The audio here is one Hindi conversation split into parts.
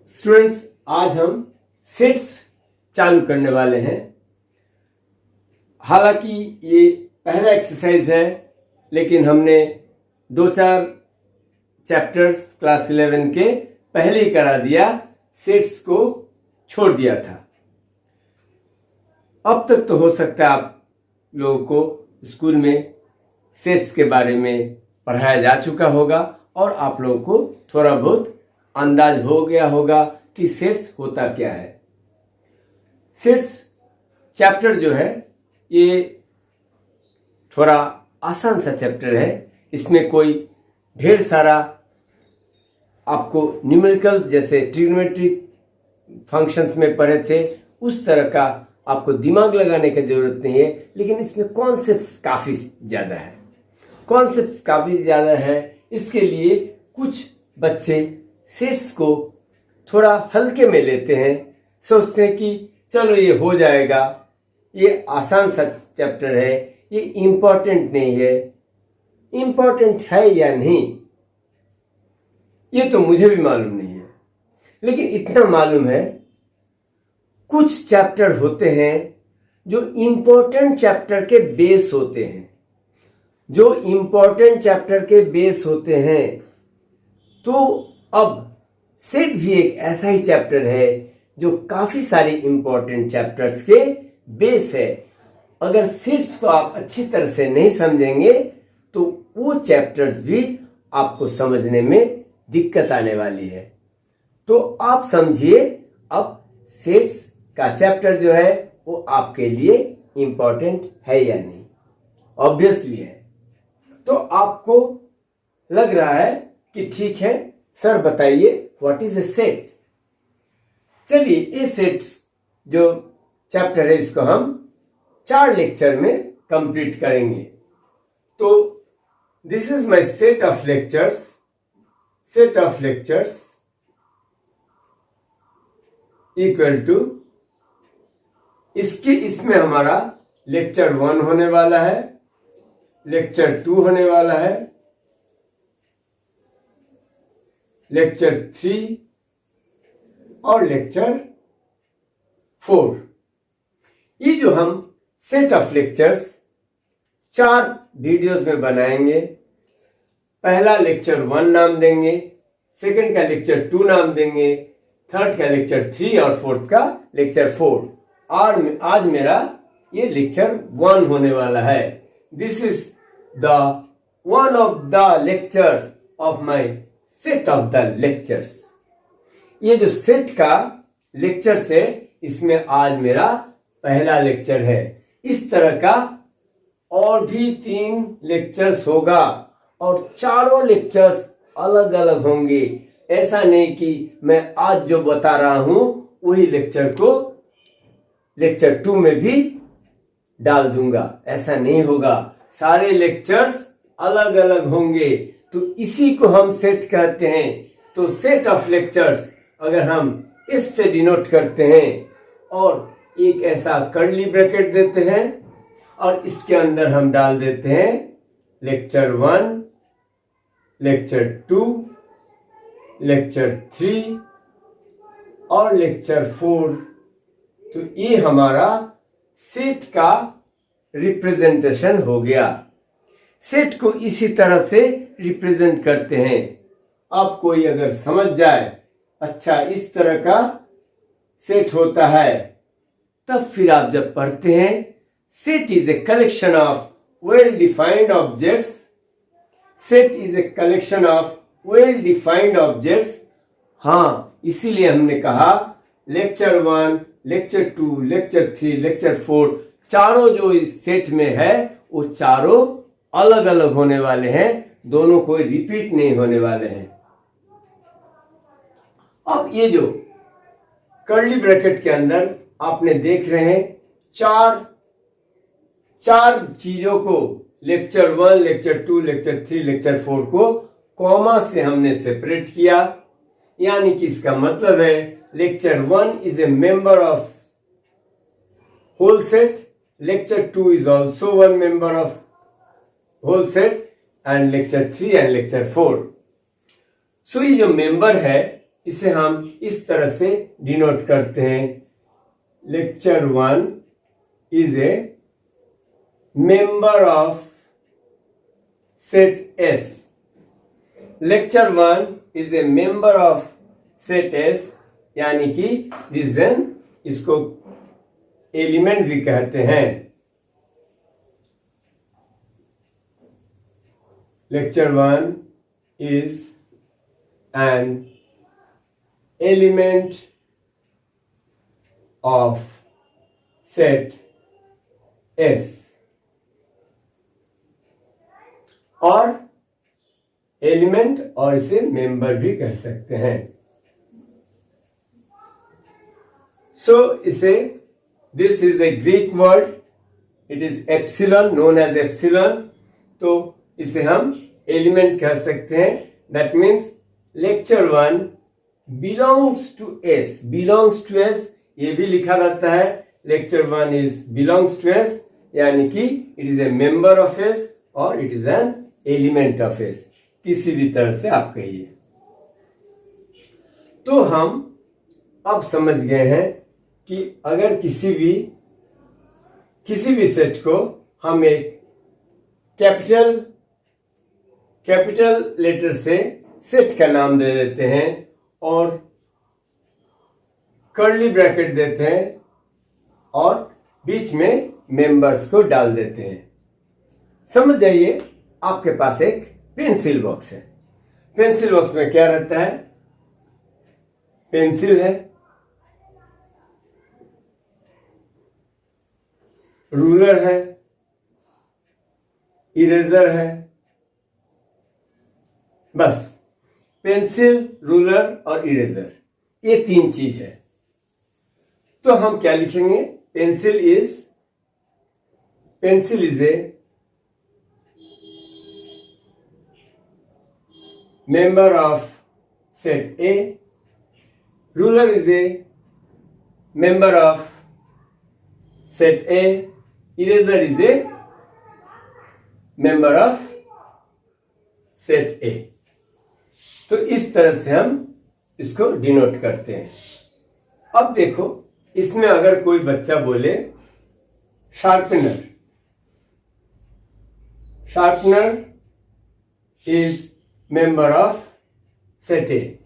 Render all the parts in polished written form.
स्टूडेंट्स, आज हम सेट्स चालू करने वाले हैं। हालांकि ये पहला एक्सरसाइज है, लेकिन हमने 2-4 चैप्टर्स क्लास 11 के पहले ही करा दिया, सेट्स को छोड़ दिया था। अब तक तो हो सकता है आप लोगों को स्कूल में सेट्स के बारे में पढ़ाया जा चुका होगा और आप लोगों को थोड़ा बहुत अंदाज हो गया होगा कि सेट्स होता क्या है। सेट्स चैप्टर जो है ये थोड़ा आसान सा चैप्टर है। इसमें कोई ढेर सारा आपको न्यूमेरिकल्स जैसे ट्रिग्नोमेट्रिक फंक्शंस में पढ़े थे उस तरह का आपको दिमाग लगाने की जरूरत नहीं है, लेकिन इसमें कॉन्सेप्ट्स काफी ज्यादा है। कॉन्सेप्ट्स काफी ज्यादा है, इसके लिए कुछ बच्चे सेट्स को थोड़ा हल्के में लेते हैं, सोचते हैं कि चलो ये हो जाएगा, ये आसान सा चैप्टर है, ये इम्पोर्टेंट नहीं है। इम्पोर्टेंट है या नहीं ये तो मुझे भी मालूम नहीं है, लेकिन इतना मालूम है कुछ चैप्टर होते हैं जो इम्पोर्टेंट चैप्टर के बेस होते हैं। जो इम्पोर्टेंट चैप्टर के बेस होते हैं, तो अब सेट भी एक ऐसा ही चैप्टर है जो काफी सारे इंपॉर्टेंट चैप्टर्स के बेस है। अगर सेट्स को आप अच्छी तरह से नहीं समझेंगे तो वो चैप्टर्स भी आपको समझने में दिक्कत आने वाली है। तो आप समझिए, अब सेट्स का चैप्टर जो है वो आपके लिए इंपॉर्टेंट है या नहीं। ऑब्वियसली है। तो आपको लग रहा है कि ठीक है सर, बताइए व्हाट इज ए सेट। चलिए, ये सेट्स जो चैप्टर है इसको हम 4 लेक्चर में कंप्लीट करेंगे। तो this is my set of lectures equal to इसमें हमारा लेक्चर 1 होने वाला है, लेक्चर 2 होने वाला है, लेक्चर 3 और लेक्चर 4। ये जो हम सेट ऑफ लेक्चर्स 4 वीडियोस में बनाएंगे। पहला लेक्चर 1 नाम देंगे, सेकंड का लेक्चर 2 नाम देंगे, थर्ड का लेक्चर 3 और फोर्थ का लेक्चर 4। और आज मेरा ये लेक्चर 1 होने वाला है। This is the one of the lectures of my set of the lectures. ये जो सेट का लेक्चर्स है, इसमें आज मेरा पहला लेक्चर है। इस तरह का और भी 3 लेक्चर्स होगा और चारों लेक्चर्स अलग अलग होंगे। ऐसा नहीं कि मैं आज जो बता रहा हूं वही लेक्चर को लेक्चर 2 में भी डाल दूंगा, ऐसा नहीं होगा। सारे लेक्चर्स अलग अलग होंगे। तो इसी को हम सेट कहते हैं। तो सेट ऑफ लेक्चर्स अगर हम इससे डिनोट करते हैं और एक ऐसा कर्ली ब्रैकेट देते हैं और इसके अंदर हम डाल देते हैं लेक्चर 1, लेक्चर 2, लेक्चर 3 और लेक्चर 4। तो ये हमारा सेट का रिप्रेजेंटेशन हो गया। सेट को इसी तरह से रिप्रेजेंट करते हैं। आप कोई अगर समझ जाए, अच्छा इस तरह का सेट होता है, तब फिर आप जब पढ़ते हैं set is a collection of well defined objects. Set is a collection of well defined objects. हाँ, इसीलिए हमने कहा लेक्चर 1, लेक्चर 2, लेक्चर 3, लेक्चर 4 चारों जो इस सेट में है वो चारों अलग अलग होने वाले हैं, दोनों कोई रिपीट नहीं होने वाले हैं। अब ये जो कर्ली ब्रैकेट के अंदर आपने देख रहे हैं चार चीजों को, लेक्चर 1, लेक्चर 2, लेक्चर 3, लेक्चर 4 को कॉमा से हमने सेपरेट किया। यानी कि इसका मतलब है lecture 1 is a member of whole set, lecture 2 is also one member of whole set and lecture 3 and lecture 4। So ये जो मेंबर है इसे हम इस तरह से डिनोट करते हैं। Lecture 1 is a member of set S. Lecture 1 is a member of set S, यानी कि रीजन इसको एलिमेंट भी कहते हैं। Lecture 1 is an element of set S, और एलिमेंट और इसे मेंबर भी कह सकते हैं। सो इसे this is a Greek word, it is epsilon, known as epsilon. तो इसे हम एलिमेंट कह सकते हैं। That means lecture 1 belongs to S. Belongs to S ये भी लिखा रहता है। Lecture 1 is belongs to S, यानी कि it is a member of S और it is an element of S, किसी भी तरह से आप कहिए। तो हम अब समझ गए हैं कि अगर किसी भी सेट को हम एक कैपिटल लेटर से सेट का नाम दे देते हैं और कर्ली ब्रैकेट देते हैं और बीच में मेंबर्स को डाल देते हैं। समझ जाइए, आपके पास एक पेंसिल बॉक्स है। पेंसिल बॉक्स में क्या रहता है? पेंसिल है, रूलर है, इरेजर है, बस पेंसिल, रूलर और इरेजर, ये 3 चीज है। तो हम क्या लिखेंगे? Pencil is a member of set A, ruler is a member of set A, eraser is a member of set ए। तो इस तरह से हम इसको डिनोट करते हैं। अब देखो, इसमें अगर कोई बच्चा बोले sharpener, sharpener is member of set ए।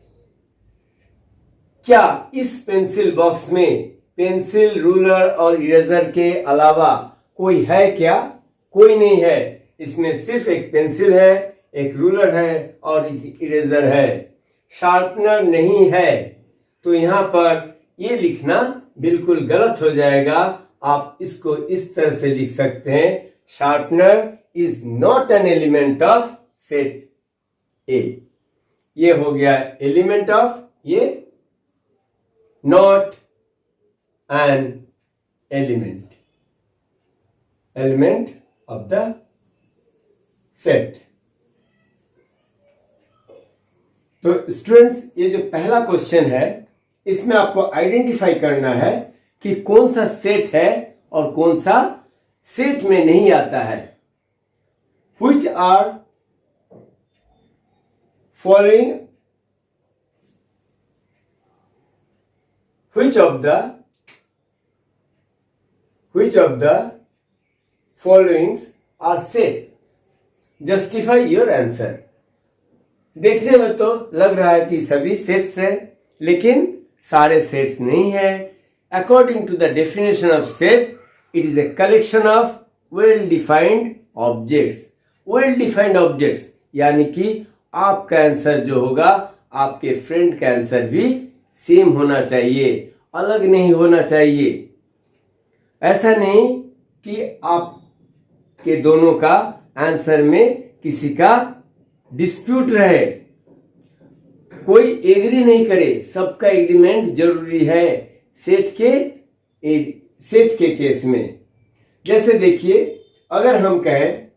क्या इस पेंसिल बॉक्स में पेंसिल, रूलर और इरेजर के अलावा कोई है क्या? कोई नहीं है। इसमें सिर्फ एक पेंसिल है, एक रूलर है और एक इरेजर है। शार्पनर नहीं है। तो यहां पर ये लिखना बिल्कुल गलत हो जाएगा। आप इसको इस तरह से लिख सकते हैं, sharpener is not an element of set ए। ये हो गया एलिमेंट ऑफ, ये not an element of the set. तो स्टूडेंट्स, ये जो पहला क्वेश्चन है, इसमें आपको आइडेंटिफाई करना है कि कौन सा सेट है और कौन सा सेट में नहीं आता है। Which are following, which of the followings are set? Justify your answer. देखने में तो लग रहा है कि सभी सेट्स हैं, लेकिन सारे सेट्स नहीं है। According to the definition of set, it is a collection of well defined objects. Well defined objects यानी कि आपका आंसर जो होगा, आपके फ्रेंड का आंसर भी सेम होना चाहिए, अलग नहीं होना चाहिए। ऐसा नहीं कि आपके दोनों का आंसर में किसी का डिस्प्यूट रहे, कोई एग्री नहीं करे। सबका एग्रीमेंट जरूरी है सेट के केस में। जैसे देखिए, अगर हम कहें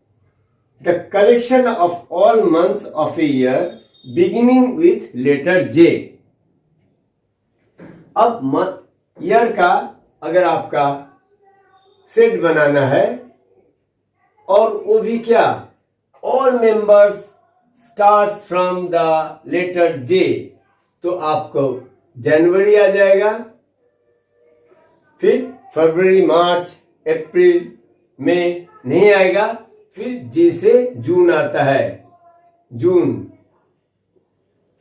the collection of all months of a year beginning with letter J. अब ईयर का अगर आपका सेट बनाना है, और वो भी क्या, all members starts from the letter J, तो आपको जनवरी आ जाएगा, फिर फरवरी, मार्च, अप्रैल, मई नहीं आएगा, फिर जे से जून आता है, जून,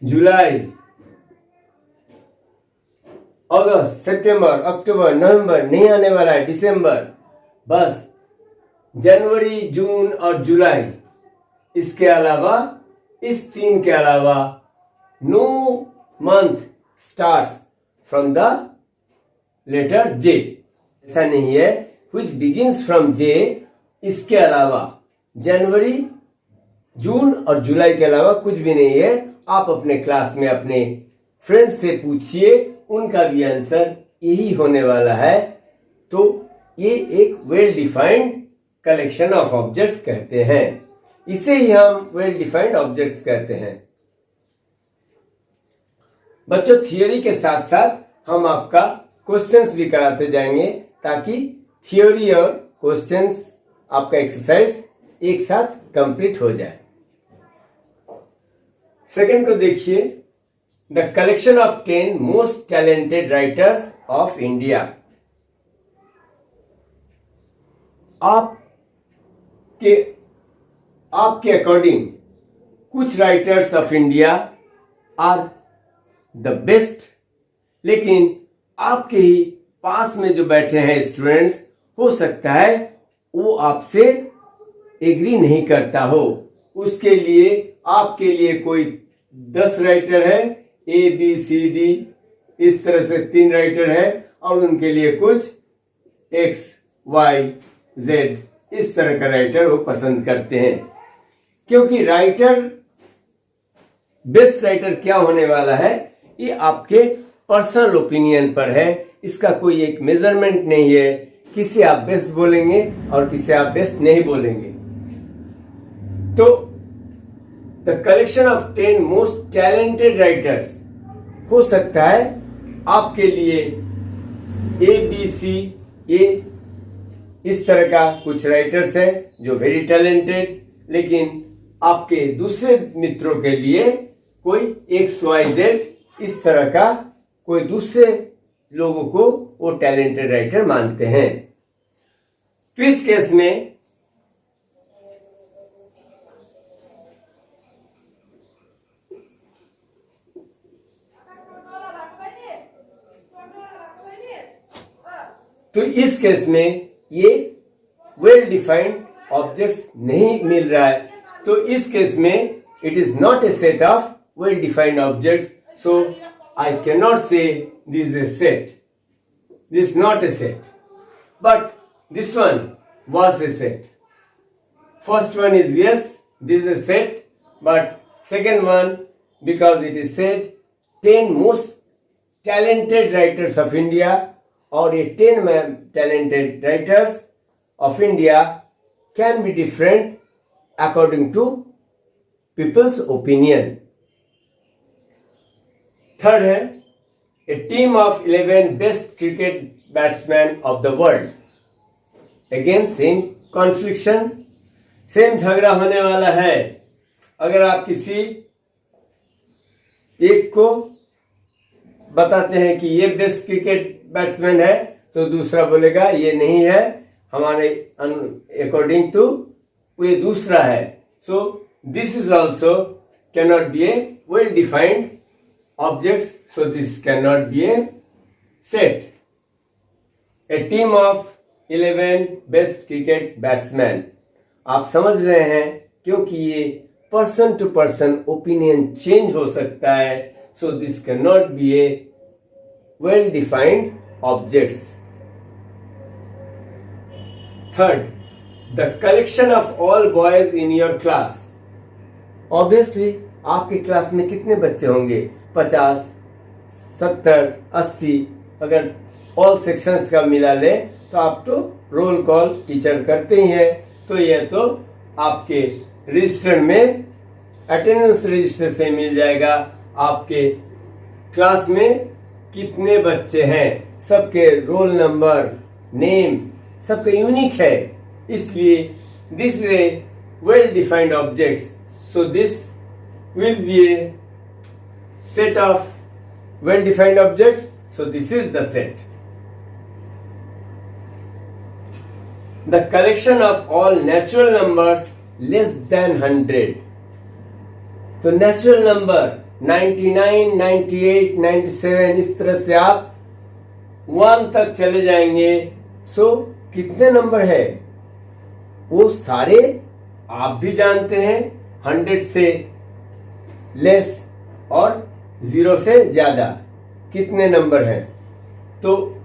जुलाई, अगस्त, सितंबर, अक्टूबर, नवंबर नहीं आने वाला है, दिसंबर, बस जनवरी, जून और जुलाई। इसके अलावा, इस 3 के अलावा no month starts from the letter J. ऐसा नहीं है which begins from J। इसके अलावा जनवरी, जून और जुलाई के अलावा कुछ भी नहीं है। आप अपने क्लास में अपने फ्रेंड्स से पूछिए, उनका भी आंसर यही होने वाला है। तो ये एक well defined collection of object कहते हैं। इसे ही हम वेल डिफाइंड ऑब्जेक्ट्स कहते हैं। बच्चों, थियोरी के साथ साथ हम आपका क्वेश्चंस भी कराते जाएंगे, ताकि थियोरी और क्वेश्चंस आपका एक्सरसाइज एक साथ कंप्लीट हो जाए। सेकंड को देखिए, the collection of 10 most talented writers of India. आपके अकॉर्डिंग कुछ writers of India are the best, लेकिन आपके ही पास में जो बैठे हैं स्टूडेंट्स, हो सकता है वो आपसे एग्री नहीं करता हो। उसके लिए आपके लिए कोई 10 राइटर है, ए बी सी डी, इस तरह से 3 राइटर है, और उनके लिए कुछ एक्स वाई जेड इस तरह का राइटर वो पसंद करते हैं। क्योंकि राइटर, बेस्ट राइटर क्या होने वाला है, ये आपके पर्सनल ओपिनियन पर है। इसका कोई एक मेजरमेंट नहीं है, किसे आप बेस्ट बोलेंगे और किसे आप बेस्ट नहीं बोलेंगे। तो the collection of 10 most talented writers, हो सकता है आपके लिए ए बी सी ए इस तरह का कुछ राइटर्स है जो वेरी टैलेंटेड, लेकिन आपके दूसरे मित्रों के लिए कोई एक्स वाई जेड इस तरह का कोई दूसरे लोगों को वो टैलेंटेड राइटर मानते हैं। तो इस केस में ये वेल डिफाइंड ऑब्जेक्ट्स नहीं मिल रहा है। तो इस केस में it is not A set of well defined objects, so I cannot say this is a set. This is not a set. But this one was a set. First one is yes, this is a set. But second one, because it is said 10 most talented writers of India, or a 10 talented writers of India can be different according to people's opinion. Third है, a team of 11 best cricket batsman of the world. Again same confliction, same झगड़ा होने वाला है। अगर आप किसी एक को बताते हैं कि ये बेस्ट क्रिकेट बैट्समैन है, तो दूसरा बोलेगा ये नहीं है, हमारे अकॉर्डिंग टू ये दूसरा है। सो this is also cannot be A well defined objects, so this cannot be a set. A team of 11 best cricket batsmen, आप समझ रहे हैं, क्योंकि ये person to person opinion change हो सकता है, so this cannot be a well defined objects. Third, the collection of all boys in your class. Obviously आपके क्लास में कितने बच्चे होंगे? 50, 70, 80। अगर ऑल सेक्शंस का मिला ले तो आप तो रोल कॉल टीचर करते ही हैं। तो यह तो आपके रजिस्टर में, अटेंडेंस रजिस्टर से मिल जाएगा आपके क्लास में कितने बच्चे हैं, सबके रोल नंबर, नेम सबका यूनिक है। इसलिए this is a well defined objects, so this will be a set of well defined objects, so this is the set. The collection of all natural numbers less than 100. तो नेचुरल नंबर 99, 98, 97 इस तरह से आप 1 तक चले जाएंगे। सो कितने नंबर है वो सारे आप भी जानते हैं, 100 से लेस और 0 से ज्यादा कितने नंबर हैं। तो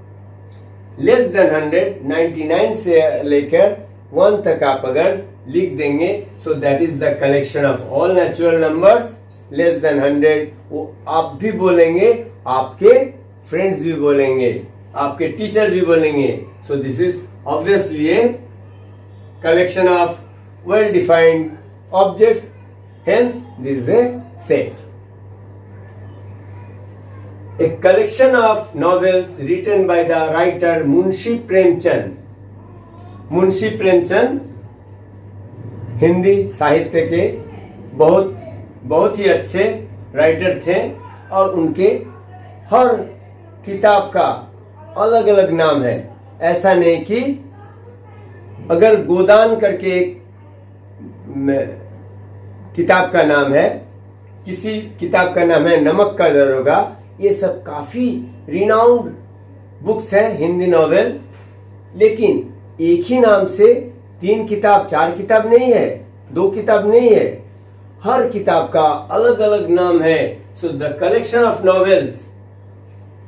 लेस देन 100, 99 से लेकर 1 तक आप अगर लिख देंगे, so that is the collection of all natural numbers less than 100। वो आप भी बोलेंगे, आपके फ्रेंड्स भी बोलेंगे, आपके टीचर भी बोलेंगे। सो this is obviously a collection of well defined objects, hence this is a set. A collection of novels written by the writer Munshi Premchand. Munshi Premchand Hindi साहित्य के बहुत ही अच्छे राइटर थे और उनके हर किताब का अलग अलग नाम है। ऐसा नहीं कि अगर गोदान करके एक किताब का नाम है, किसी किताब का नाम है नमक का दरोगा, ये सब काफी रिनाउंड बुक्स हैं हिंदी नॉवेल, लेकिन एक ही नाम से 3 किताब 4 किताब नहीं है, 2 किताब नहीं है, हर किताब का अलग अलग नाम है। So the collection of novels,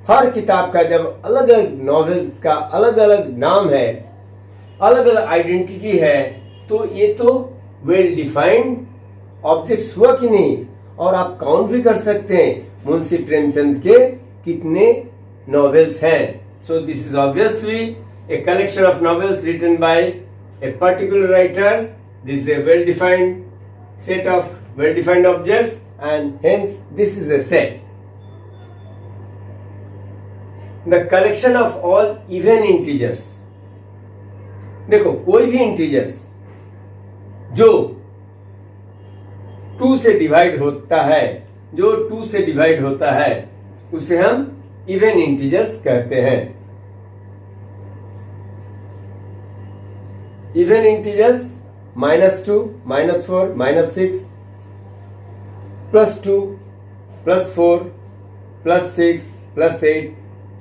हर किताब का जब अलग अलग नॉवेल्स का अलग अलग नाम है, अलग अलग आइडेंटिटी है, तो ये तो वेल डिफाइंड ऑब्जेक्ट्स हुआ कि नहीं। और आप काउंट भी कर सकते हैं मुंशी प्रेमचंद के कितने नॉवेल्स हैं। So this is obviously a collection of novels written by a particular writer. This is a well defined set of well defined objects and hence this is a set. The collection of all even integers. देखो कोई भी इंटीजर्स जो 2 से डिवाइड होता है, जो 2 से डिवाइड होता है उसे हम इवन इंटीजर्स कहते हैं। Even integers -2, -4, -6, +2, +4, +6, +8।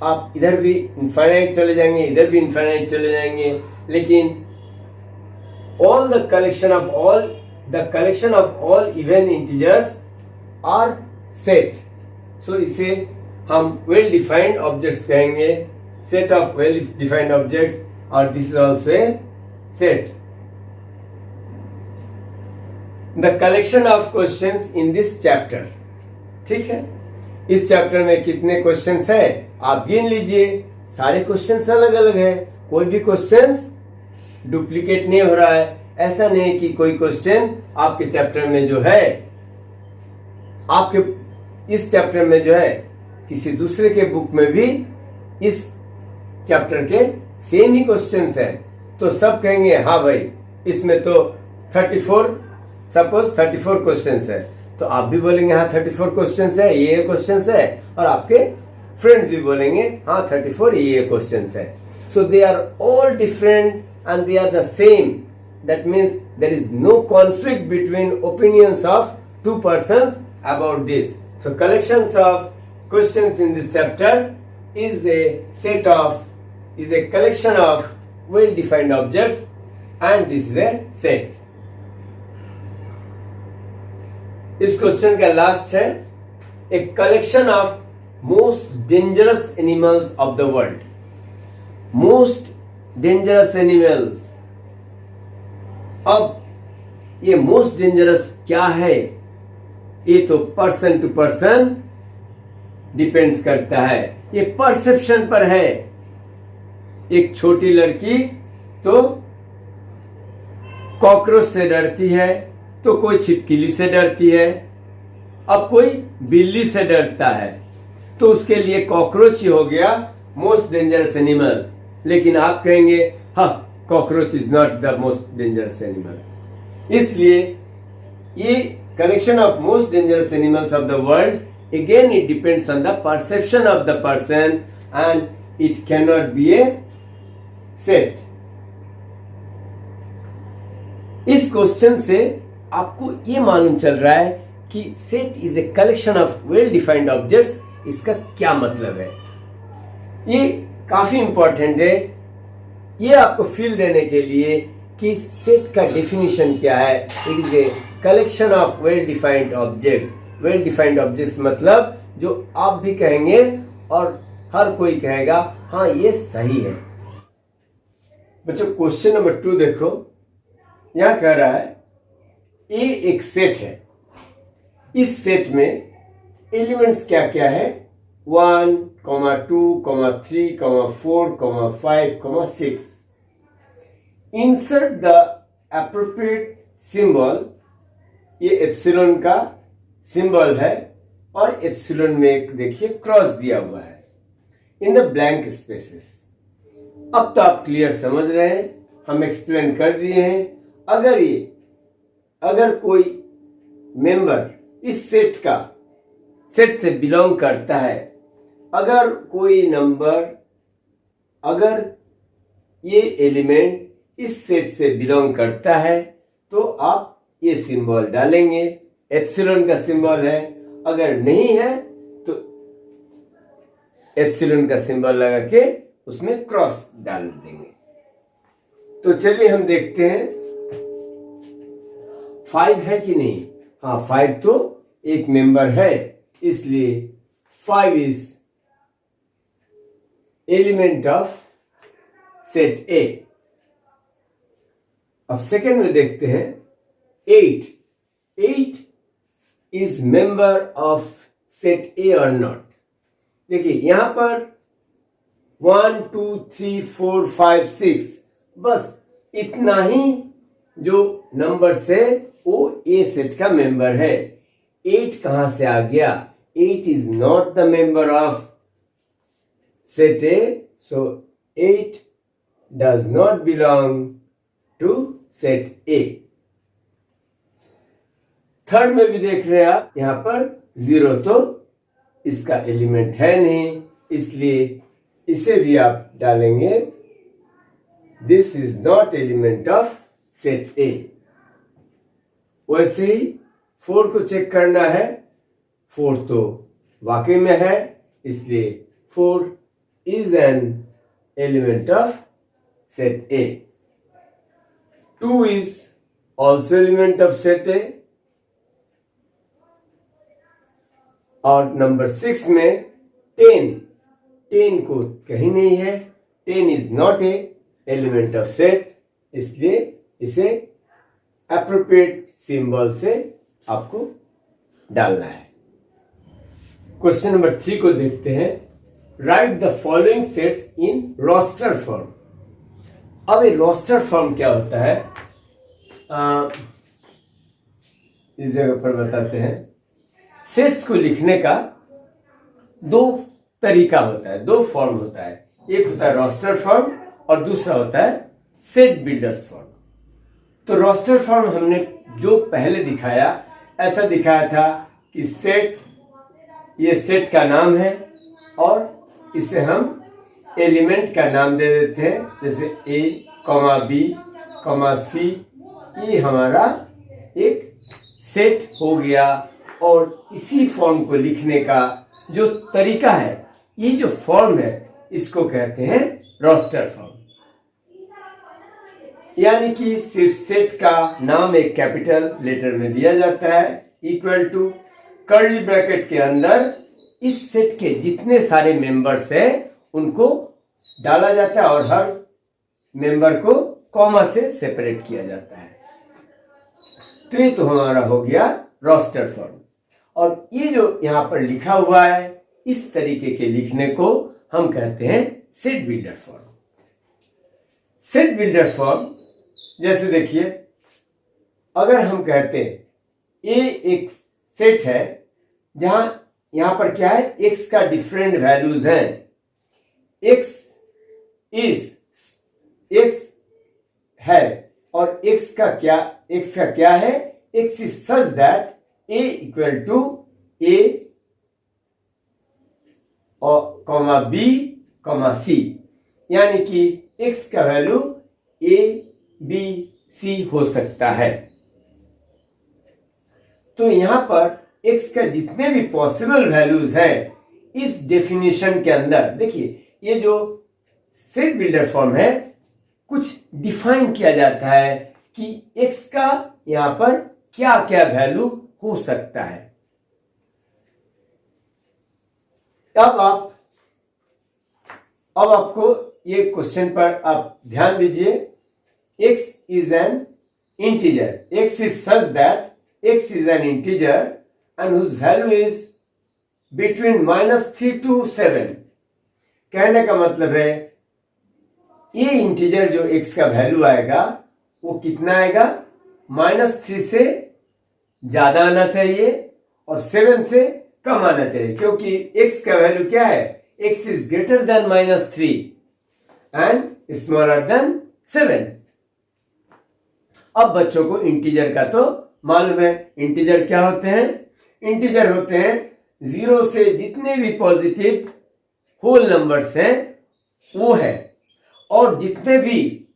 आप इधर भी इनफाइनाइट चले जाएंगे, इधर भी इनफाइनाइट चले जाएंगे, लेकिन all the collection of all even integers are set. So इसे हम वेल डिफाइंड ऑब्जेक्ट्स कहेंगे, set of well defined objects, और this is also a set. The collection of questions in this chapter. ठीक है, इस चैप्टर में कितने क्वेश्चंस है आप गिन लीजिए। सारे क्वेश्चंस अलग अलग है, कोई भी क्वेश्चंस डुप्लीकेट नहीं हो रहा है। ऐसा नहीं कि कोई क्वेश्चन आपके चैप्टर में जो है, आपके इस चैप्टर में जो है किसी दूसरे के बुक में भी इस चैप्टर के सेम ही क्वेश्चंस है, तो सब कहेंगे हाँ भाई इसमें तो 34 क्वेश्चंस है, तो आप भी बोलेंगे हाँ 34 क्वेश्चंस है, ये क्वेश्चंस है, और आपके फ्रेंड्स भी बोलेंगे हाँ 34 ये क्वेश्चंस है। So they are all different and they are the same. That means there is no conflict between opinions of 2 persons about this. So collections of questions in this chapter is a collection of well defined objects, and this is a set. इस क्वेश्चन का लास्ट है a collection of most dangerous animals of the world. Most dangerous animals. अब ये मोस्ट डेंजरस क्या है, ये तो पर्सन टू पर्सन डिपेंड्स करता है, ये परसेप्शन पर है। एक छोटी लड़की तो कॉकरोच से डरती है, तो कोई छिपकली से डरती है, अब कोई बिल्ली से डरता है, तो उसके लिए कॉकरोच ही हो गया मोस्ट डेंजरस एनिमल। लेकिन आप कहेंगे हाँ cockroach is not the most dangerous animal. इसलिए ये collection of most dangerous animals of the world again it depends on the perception of the person and it cannot be a set. इस क्वेश्चन से आपको ये मालूम चल रहा है कि set is a collection of well defined objects. इसका क्या मतलब है, ये काफी इंपॉर्टेंट है ये आपको फील देने के लिए कि सेट का डेफिनेशन क्या है। It is a collection of well defined objects. Well defined objects मतलब जो आप भी कहेंगे और हर कोई कहेगा हाँ ये सही है। बच्चों क्वेश्चन नंबर 2 देखो, यहां कह रहा है ए एक सेट है, इस सेट में एलिमेंट्स क्या क्या है 1, 2, 3, 4, 5, 6। इंसर्ट द एप्रोप्रिएट सिंबल, ये एप्सिलॉन का सिंबल है और एप्सिलॉन में एक देखिए क्रॉस दिया हुआ है इन द ब्लैंक स्पेसेस। अब तो आप क्लियर समझ रहे हैं, हम एक्सप्लेन कर दिए हैं। अगर कोई मेंबर इस सेट से बिलोंग करता है, अगर कोई नंबर, अगर ये एलिमेंट इस सेट से बिलोंग करता है तो आप ये सिंबल डालेंगे, एप्सिलॉन का सिंबल है। अगर नहीं है तो एप्सिलॉन का सिंबल लगा के उसमें क्रॉस डाल देंगे। तो चलिए हम देखते हैं 5 है कि नहीं। हाँ 5 तो एक मेंबर है, इसलिए 5 इज एलिमेंट ऑफ सेट ए। अब सेकेंड में देखते हैं 8 इज मेंबर ऑफ सेट ए और नॉट। देखिए यहां पर 1, 2, 3, 4, 5, 6 बस इतना ही जो नंबर्स है वो ए सेट का मेंबर है। 8 कहां से आ गया, 8 is not the member of set A, so 8 does not belong to set A. Third में भी देख रहे हैं आप, यहां पर 0 तो इसका एलिमेंट है नहीं, इसलिए इसे भी आप डालेंगे this is not element of set ए। वैसे ही 4 को चेक करना है, 4 तो वाकई में है, इसलिए 4 is an element of set A. 2 is also element of set A। और नंबर 6 में 10 को कहीं नहीं है, 10 is not a element of set, इसलिए इसे appropriate symbol से आपको डालना है। क्वेश्चन नंबर 3 को देखते हैं। Write the following sets in roster form. अब ये रोस्टर फॉर्म क्या होता है, इस जगह पर बताते हैं। सेट्स को लिखने का 2 तरीका होता है, 2 फॉर्म होता है। एक होता है रोस्टर फॉर्म और दूसरा होता है सेट बिल्डर्स फॉर्म। तो रोस्टर फॉर्म हमने जो पहले दिखाया, ऐसा दिखाया था कि सेट, ये सेट का नाम है और इसे हम एलिमेंट का नाम दे देते हैं, जैसे A, B, C। ये हमारा एक सेट हो गया। और इसी फॉर्म को लिखने का जो तरीका है, ये जो फॉर्म है इसको कहते हैं रोस्टर फॉर्म। यानी कि सिर्फ सेट का नाम एक कैपिटल लेटर में दिया जाता है, इक्वल टू कर्ली ब्रैकेट के अंदर इस सेट के जितने सारे मेंबर्स हैं उनको डाला जाता है और हर मेंबर को कॉमा से सेपरेट किया जाता है। तो ये तो हमारा हो गया रोस्टर फॉर्म। और ये जो यहां पर लिखा हुआ है, इस तरीके के लिखने को हम कहते हैं set builder form. Set builder form जैसे देखिए, अगर हम कहते हैं ए एक सेट है जहां यहां पर क्या है, एक्स का डिफरेंट वैल्यूज हैं। एक्स है और एक्स का क्या है, x is such that A equal to A और कॉमा बी कॉमा सी, यानी कि x का वैल्यू a b c हो सकता है। तो यहां पर x का जितने भी पॉसिबल वैल्यूज है इस डेफिनेशन के अंदर, देखिए ये जो सेट बिल्डर फॉर्म है कुछ डिफाइन किया जाता है कि x का यहां पर क्या क्या वैल्यू हो सकता है। अब आपको ये क्वेश्चन पर आप ध्यान दीजिए। x is N integer, x is such that x is an integer and whose value is between -3 to 7। कहने का मतलब है ये इंटीजर जो x का वैल्यू आएगा वो कितना आएगा, -3 से ज्यादा आना चाहिए और 7 से कम आना चाहिए, क्योंकि x का वैल्यू क्या है, x is greater than -3 and smaller than 7। अब बच्चों को इंटीजर का तो मालूम है। इंटीजर क्या होते हैं, इंटीजर होते हैं 0 से जितने भी पॉजिटिव होल नंबर्स हैं वो है, और जितने भी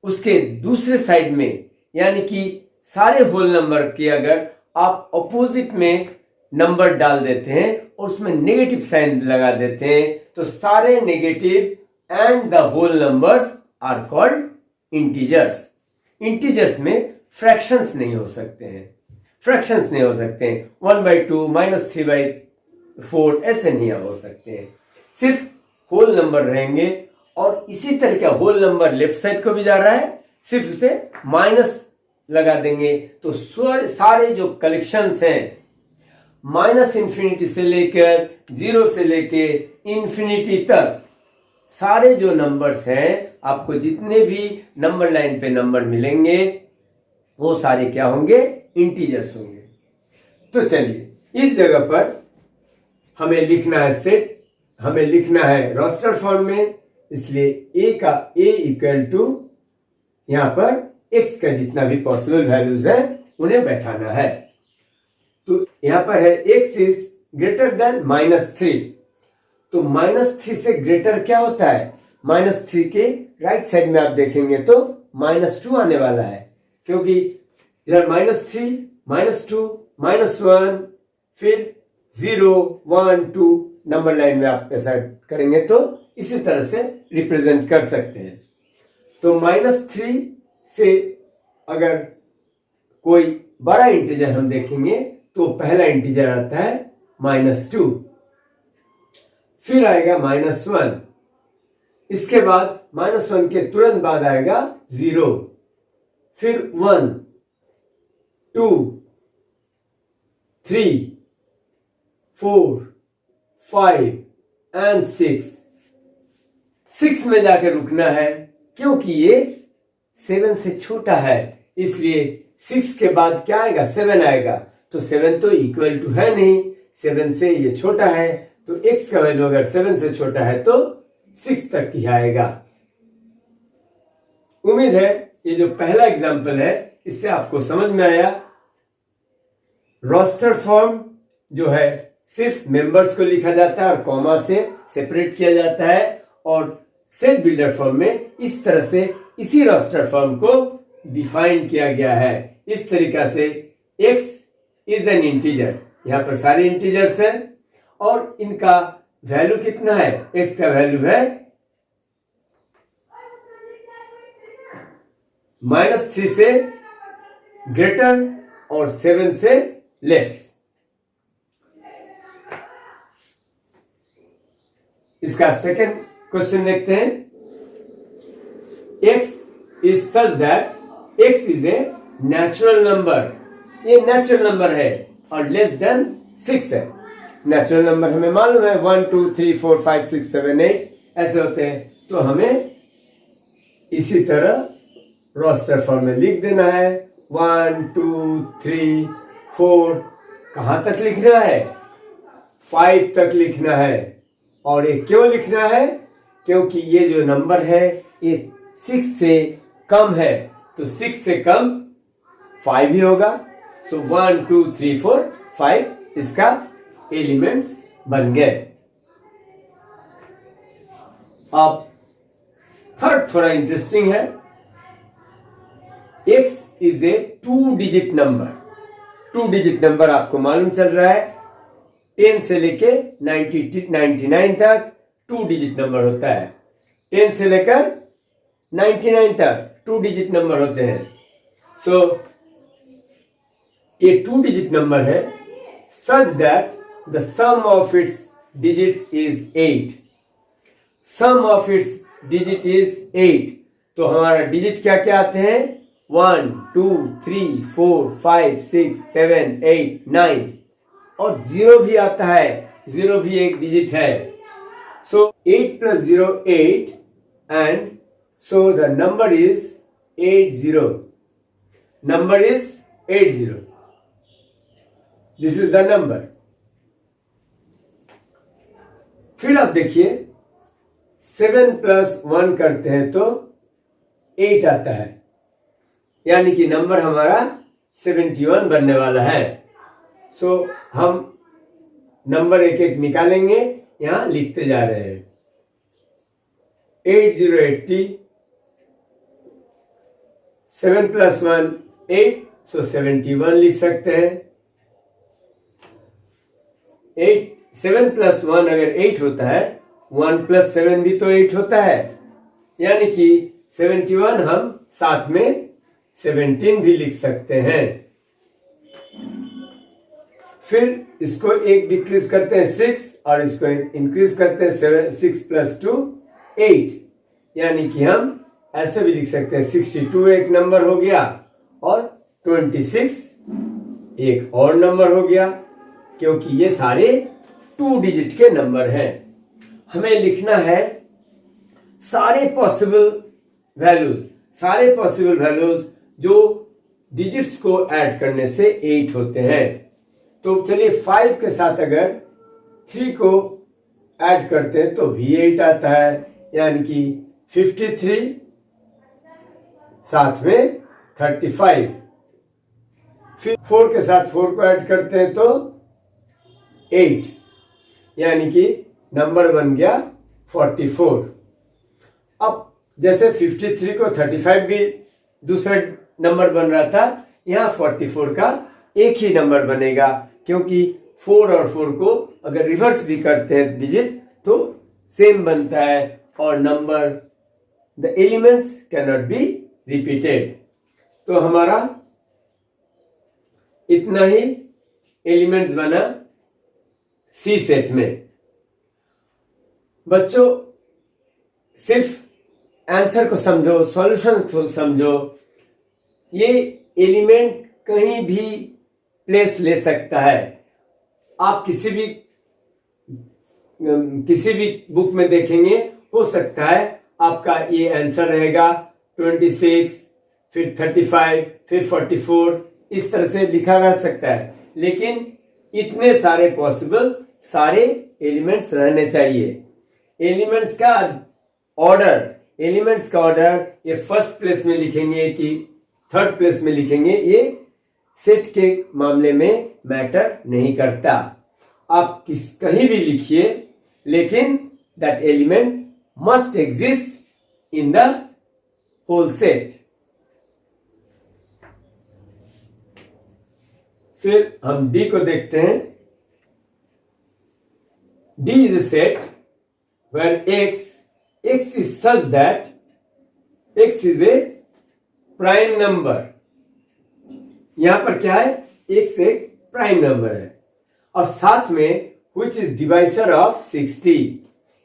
उसके दूसरे साइड में, यानी कि सारे होल नंबर के अगर आप अपोजिट में नंबर डाल देते हैं और उसमें नेगेटिव साइन लगा देते हैं तो सारे negative and the whole numbers are called integers. Integers में फ्रैक्शंस नहीं हो सकते हैं, फ्रैक्शंस नहीं हो सकते हैं, 1/2 -3/4 ऐसे नहीं हो सकते हैं, सिर्फ होल नंबर रहेंगे। और इसी तरह का होल नंबर लेफ्ट साइड को भी जा रहा है, सिर्फ उसे माइनस लगा देंगे तो सारे जो कलेक्शंस हैं -∞ से लेकर 0 से लेकर इंफिनिटी तक सारे जो नंबर्स हैं, आपको जितने भी नंबर लाइन पे नंबर मिलेंगे वो सारे क्या होंगे, इंटीजर्स होंगे। तो चलिए इस जगह पर हमें लिखना है सेट, हमें लिखना है रोस्टर फॉर्म में, इसलिए a का a इक्वल टू यहां पर x का जितना भी पॉसिबल वैल्यूज है उन्हें बैठाना है। तो यहां पर है x इज ग्रेटर देन -3, तो -3 से ग्रेटर क्या होता है, -3 के राइट साइड में आप देखेंगे तो -2 आने वाला है, क्योंकि इधर -3 -2 -1 फिर 0 1 2 नंबर लाइन में आप ऐसा करेंगे तो इसी तरह से रिप्रेजेंट कर सकते हैं। तो -3 से अगर कोई बड़ा इंटीजर हम देखेंगे तो पहला इंटीजर आता है -2, फिर आएगा -1, इसके बाद -1 के तुरंत बाद आएगा 0, फिर 1 2 3 4 5 एंड 6 में जाकर रुकना है, क्योंकि ये 7 से छोटा है, इसलिए 6 के बाद क्या आएगा, 7 आएगा। तो 7 तो इक्वल टू है नहीं, 7 से ये छोटा है, तो x का वैल्यू अगर 7 से छोटा है तो 6 तक ही आएगा। उम्मीद है ये जो पहला एग्जाम्पल है इससे आपको समझ में आया। रोस्टर फॉर्म जो है सिर्फ मेंबर्स को लिखा जाता है और कॉमा से सेपरेट किया जाता है, और सेट बिल्डर फॉर्म में इस तरह से इसी रोस्टर फॉर्म को डिफाइन किया गया है। इस तरीका से x इज एन इंटीजर, यहां पर सारे इंटीजर्स हैं और इनका वैल्यू कितना है, x का वैल्यू है -3 से ग्रेटर और 7 से लेस। इसका सेकंड क्वेश्चन देखते हैं। x is such that x is a natural number, ये नेचुरल नंबर है और लेस देन 6 है। नेचुरल नंबर हमें मालूम है 1 2 3 4 5 6 7 8 ऐसे होते हैं, तो हमें इसी तरह रोस्टर फॉर्म में लिख देना है 1 2 3 4, कहां तक लिखना है, 5 तक लिखना है। और ये क्यों लिखना है, क्योंकि ये जो नंबर है ये 6 से कम है, तो 6 से कम 5 ही होगा। सो 1 2 3 4 5 इसका एलिमेंट्स बन गए। अब थर्ड थोड़ा इंटरेस्टिंग है। x is A 2 digit number. 2 digit number आपको मालूम चल रहा है 10 से लेके 99 तक 2 डिजिट नंबर होता है। 10 से लेकर 99 तक 2 डिजिट नंबर होते हैं। सो ये 2 डिजिट नंबर है such that the sum of its digits is 8. Sum of its digit is 8. तो हमारा डिजिट क्या क्या आते हैं 1 2 3 4 5 6 7 8 9 और 0 भी आता है। 0 भी एक डिजिट है। सो 8 plus 0 8 and so the number is 80. Number is 80. This is the number. फिर आप देखिए 7 plus 1 करते हैं तो 8 आता है, यानी कि नंबर हमारा 71 बनने वाला है। सो हम नंबर एक एक निकालेंगे, यहां लिखते जा रहे हैं 8080 7 plus 1 8 सो 71 लिख सकते हैं। 7 plus 1 अगर 8 होता है 1 plus 7 भी तो 8 होता है, यानी कि 71 हम साथ में 17 भी लिख सकते हैं। फिर इसको एक डिक्रीज करते हैं 6 और इसको एक इंक्रीज करते हैं 6 plus 2 8, यानी कि हम ऐसे भी लिख सकते हैं 62 एक नंबर हो गया और 26 एक और नंबर हो गया, क्योंकि ये सारे 2 डिजिट के नंबर हैं। हमें लिखना है सारे पॉसिबल वैल्यूज जो डिजिट्स को ऐड करने से 8 होते हैं। तो चलिए 5 के साथ अगर 3 को ऐड करते हैं तो भी 8 आता है, यानी कि 53 साथ में 35। फिर 4 के साथ 4 को ऐड करते हैं तो 8, यानी कि नंबर बन गया 44। अब जैसे 53 को 35 भी दूसरा नंबर बन रहा था, यहां 44 का एक ही नंबर बनेगा, क्योंकि 4 और 4 को अगर रिवर्स भी करते हैं डिजिट तो सेम बनता है और number the elements can not be repeated. तो हमारा इतना ही एलिमेंट्स बना सी सेट में। बच्चों सिर्फ आंसर को समझो, सॉल्यूशन को समझो। ये एलिमेंट कहीं भी प्लेस ले सकता है। आप किसी भी बुक में देखेंगे, हो सकता है आपका ये आंसर रहेगा 26, फिर 35, फिर 44, इस तरह से लिखा रह सकता है। लेकिन इतने सारे पॉसिबल सारे एलिमेंट्स रहने चाहिए। एलिमेंट्स का ऑर्डर ये फर्स्ट प्लेस में लिखेंगे कि थर्ड प्लेस में लिखेंगे, ये सेट के मामले में मैटर नहीं करता। आप कहीं भी लिखिए, लेकिन that element must exist in the whole set. फिर हम डी को देखते हैं। D is a set where x is such that x is a prime number। यहां पर क्या है, x एक प्राइम नंबर है और साथ में which is divisor of 60,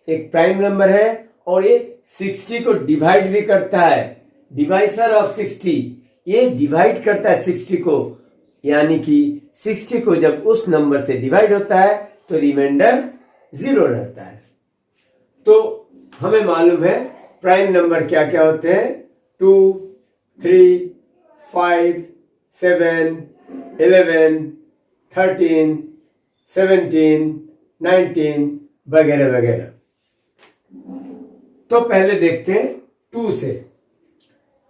एक प्राइम नंबर है और ये 60 को डिवाइड भी करता है। डिवाइसर ऑफ 60, ये डिवाइड करता है 60 को, यानी कि 60 को जब उस नंबर से डिवाइड होता है तो रिमाइंडर 0 रहता है। तो हमें मालूम है प्राइम नंबर क्या क्या होते हैं, 2, 3, 5, 7, 11, 13, 17, 19 वगैरह वगैरह। तो पहले देखते हैं 2 से।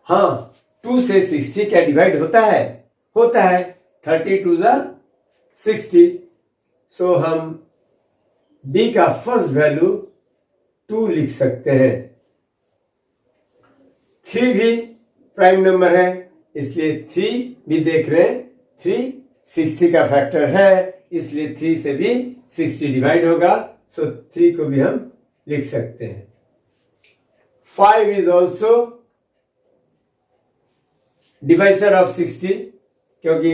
हाँ, 2 से 60 क्या डिवाइड होता है? होता है। 32 ज़ा 60। सो हम डी का फर्स्ट वैल्यू 2 लिख सकते हैं। 3 भी प्राइम नंबर है, इसलिए 3 भी देख रहे हैं। 3 60 का फैक्टर है, इसलिए 3 से भी 60 डिवाइड होगा, सो 3 को भी हम लिख सकते हैं। 5 इज ऑल्सो डिवाइजर ऑफ 60, क्योंकि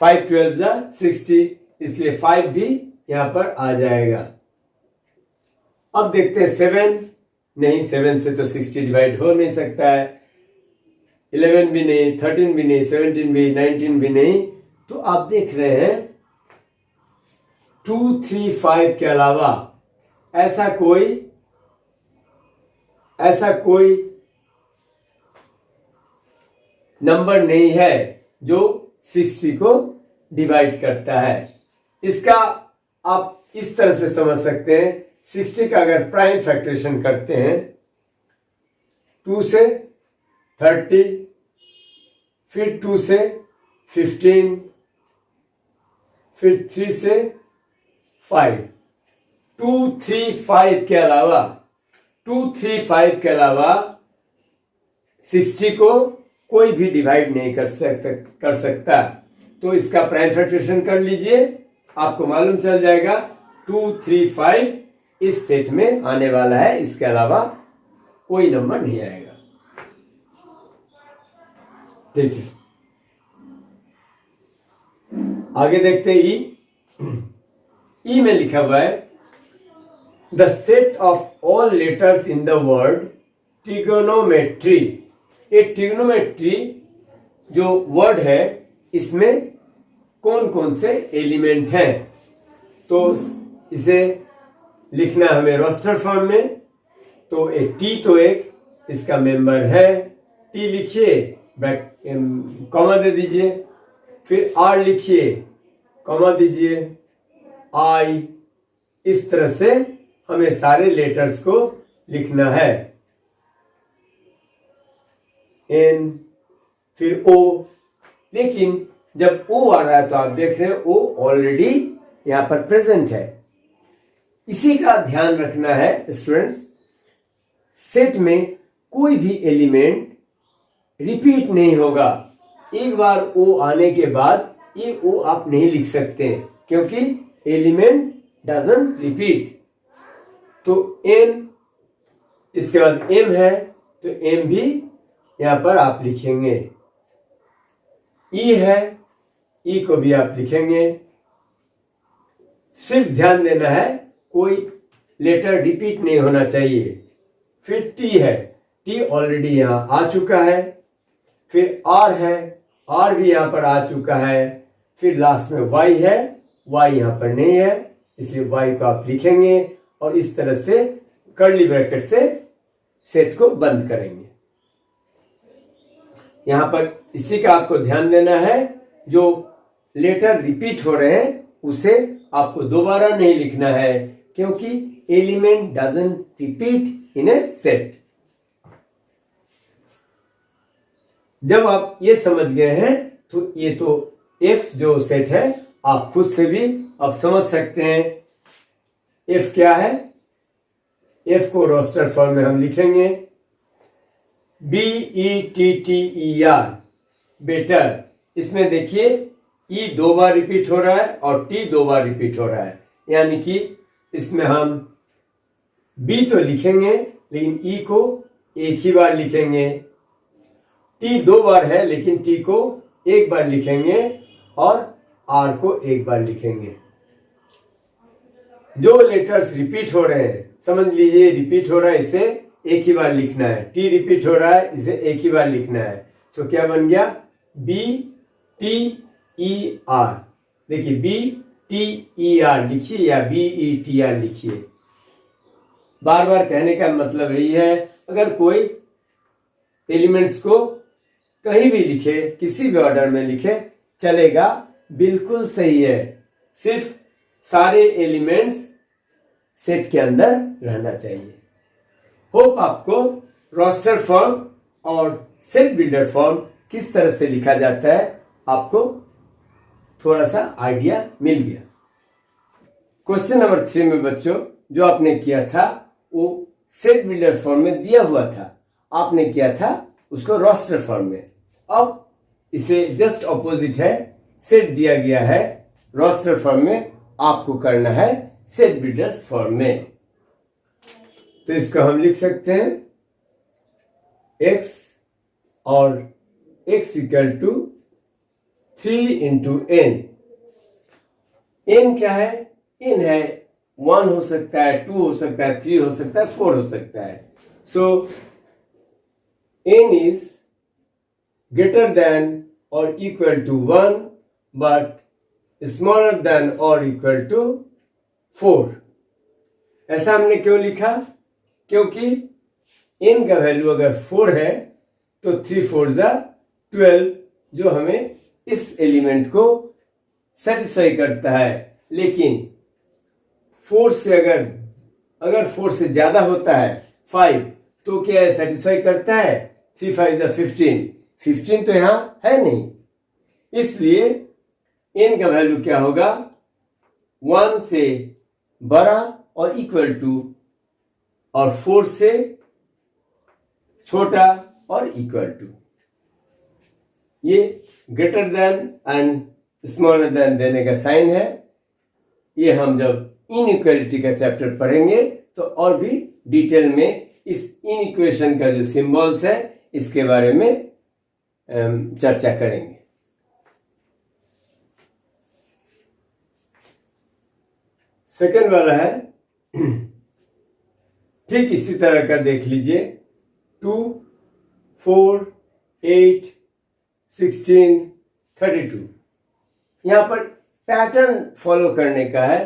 5 12 जा 60, इसलिए 5 भी यहां पर आ जाएगा। अब देखते हैं 7। नहीं, 7 से तो 60 डिवाइड हो नहीं सकता है। 11 भी नहीं, 13 भी नहीं, 17 भी, 19 भी नहीं। तो आप देख रहे हैं 2 3 5 के अलावा ऐसा कोई नंबर नहीं है जो 60 को डिवाइड करता है। इसका आप इस तरह से समझ सकते हैं, 60 का अगर प्राइम फैक्टरेशन करते हैं, 2 से 30, फिर 2 से 15, फिर 3 से 5, 2 3 5 के अलावा 60 को कोई भी डिवाइड नहीं कर सकता। तो इसका प्राइम फैक्टरेशन कर लीजिए, आपको मालूम चल जाएगा 2 3 5 इस सेट में आने वाला है, इसके अलावा कोई नंबर नहीं आएगा। ठीक है, आगे देखते हैं। ई में लिखा हुआ है the set of all letters in the word trigonometry. ये ट्रिगोनोमेट्री जो वर्ड है, इसमें कौन कौन से एलिमेंट हैं, तो इसे लिखना हमें रोस्टर फॉर्म में। तो टी तो एक इसका मेंबर है, टी लिखिए, कॉमा दे दीजिए, फिर आर लिखिए, कॉमा दीजिए, आई। इस तरह से हमें सारे लेटर्स को लिखना है। एन, फिर ओ। लेकिन जब ओ आ रहा है तो आप देख रहे हैं ओ ऑलरेडी यहां पर प्रेजेंट है। इसी का ध्यान रखना है स्टूडेंट्स। सेट में कोई भी एलिमेंट रिपीट नहीं होगा। एक बार ओ आने के बाद ये ओ आप नहीं लिख सकते, क्योंकि एलिमेंट डजंट रिपीट। तो एन, इसके बाद एम है, तो एम भी यहां पर आप लिखेंगे। ई है, ई को भी आप लिखेंगे। सिर्फ ध्यान देना है कोई लेटर रिपीट नहीं होना चाहिए। फिर टी है, टी ऑलरेडी यहां आ चुका है। फिर आर है, आर भी यहां पर आ चुका है। फिर लास्ट में वाई है, वाई यहां पर नहीं है, इसलिए वाई को आप लिखेंगे और इस तरह से कर्ली ब्रैकेट से सेट को बंद करेंगे। यहां पर इसी का आपको ध्यान देना है, जो लेटर रिपीट हो रहे हैं उसे आपको दोबारा नहीं लिखना है, क्योंकि element doesn't repeat in A set. जब आप ये समझ गए हैं तो ये तो एफ जो सेट है आप खुद से भी अब समझ सकते हैं। एफ क्या है? एफ को रोस्टर फॉर्म में हम लिखेंगे BETTER, बेटर। इसमें देखिए ई 2 बार रिपीट हो रहा है और टी 2 बार रिपीट हो रहा है, यानी कि इसमें हम बी तो लिखेंगे लेकिन ई को एक ही बार लिखेंगे। टी 2 बार है लेकिन टी को एक बार लिखेंगे और आर को एक बार लिखेंगे। जो लेटर्स रिपीट हो रहे हैं, समझ लीजिए रिपीट हो रहा है, इसे एक ही बार लिखना है। टी रिपीट हो रहा है, इसे एक ही बार लिखना है। तो क्या बन गया? BTER। देखिए BTER लिखिए या BETR लिखिए। बार बार कहने का मतलब यही है, अगर कोई एलिमेंट्स को कहीं भी लिखे, किसी भी ऑर्डर में लिखे चलेगा, बिल्कुल सही है। सिर्फ सारे एलिमेंट्स सेट के अंदर रहना चाहिए। होप आपको रोस्टर फॉर्म और सेट बिल्डर फॉर्म किस तरह से लिखा जाता है आपको थोड़ा सा आइडिया मिल गया। क्वेश्चन नंबर 3 में बच्चों जो आपने किया था वो सेट बिल्डर फॉर्म में दिया हुआ था, आपने किया था उसको रोस्टर फॉर्म में। अब इसे जस्ट ऑपोजिट है, सेट दिया गया है रोस्टर फॉर्म में, आपको करना है सेट बिल्डर्स फॉर्म में। तो इसको हम लिख सकते हैं x और x equal to 3 into n। n क्या है? n है 1 हो सकता है, 2 हो सकता है, 3 हो सकता है, 4 हो सकता है। सो n is greater than or equal to 1 but smaller than or equal to 4। ऐसा हमने क्यों लिखा? क्योंकि n का वैल्यू अगर 4 है तो 3 4 जा 12, जो हमें इस एलिमेंट को सेटिस्फाई करता है। लेकिन 4 से अगर 4 से ज्यादा होता है 5, तो क्या है सेटिस्फाई करता है? 3 5 जा 15, 15 तो यहां है नहीं, इसलिए n का वैल्यू क्या होगा? 1 से बड़ा और इक्वल टू, और 4 से छोटा और इक्वल टू। ये greater than and smaller than देने का साइन है। ये हम जब इनइक्वालिटी का चैप्टर पढ़ेंगे तो और भी डिटेल में इस इनइक्वेशन का जो सिंबल्स है इसके बारे में चर्चा करेंगे। सेकंड वाला है ठीक इसी तरह का, देख लीजिए 2 4 8 16 32। यहां पर पैटर्न फॉलो करने का है।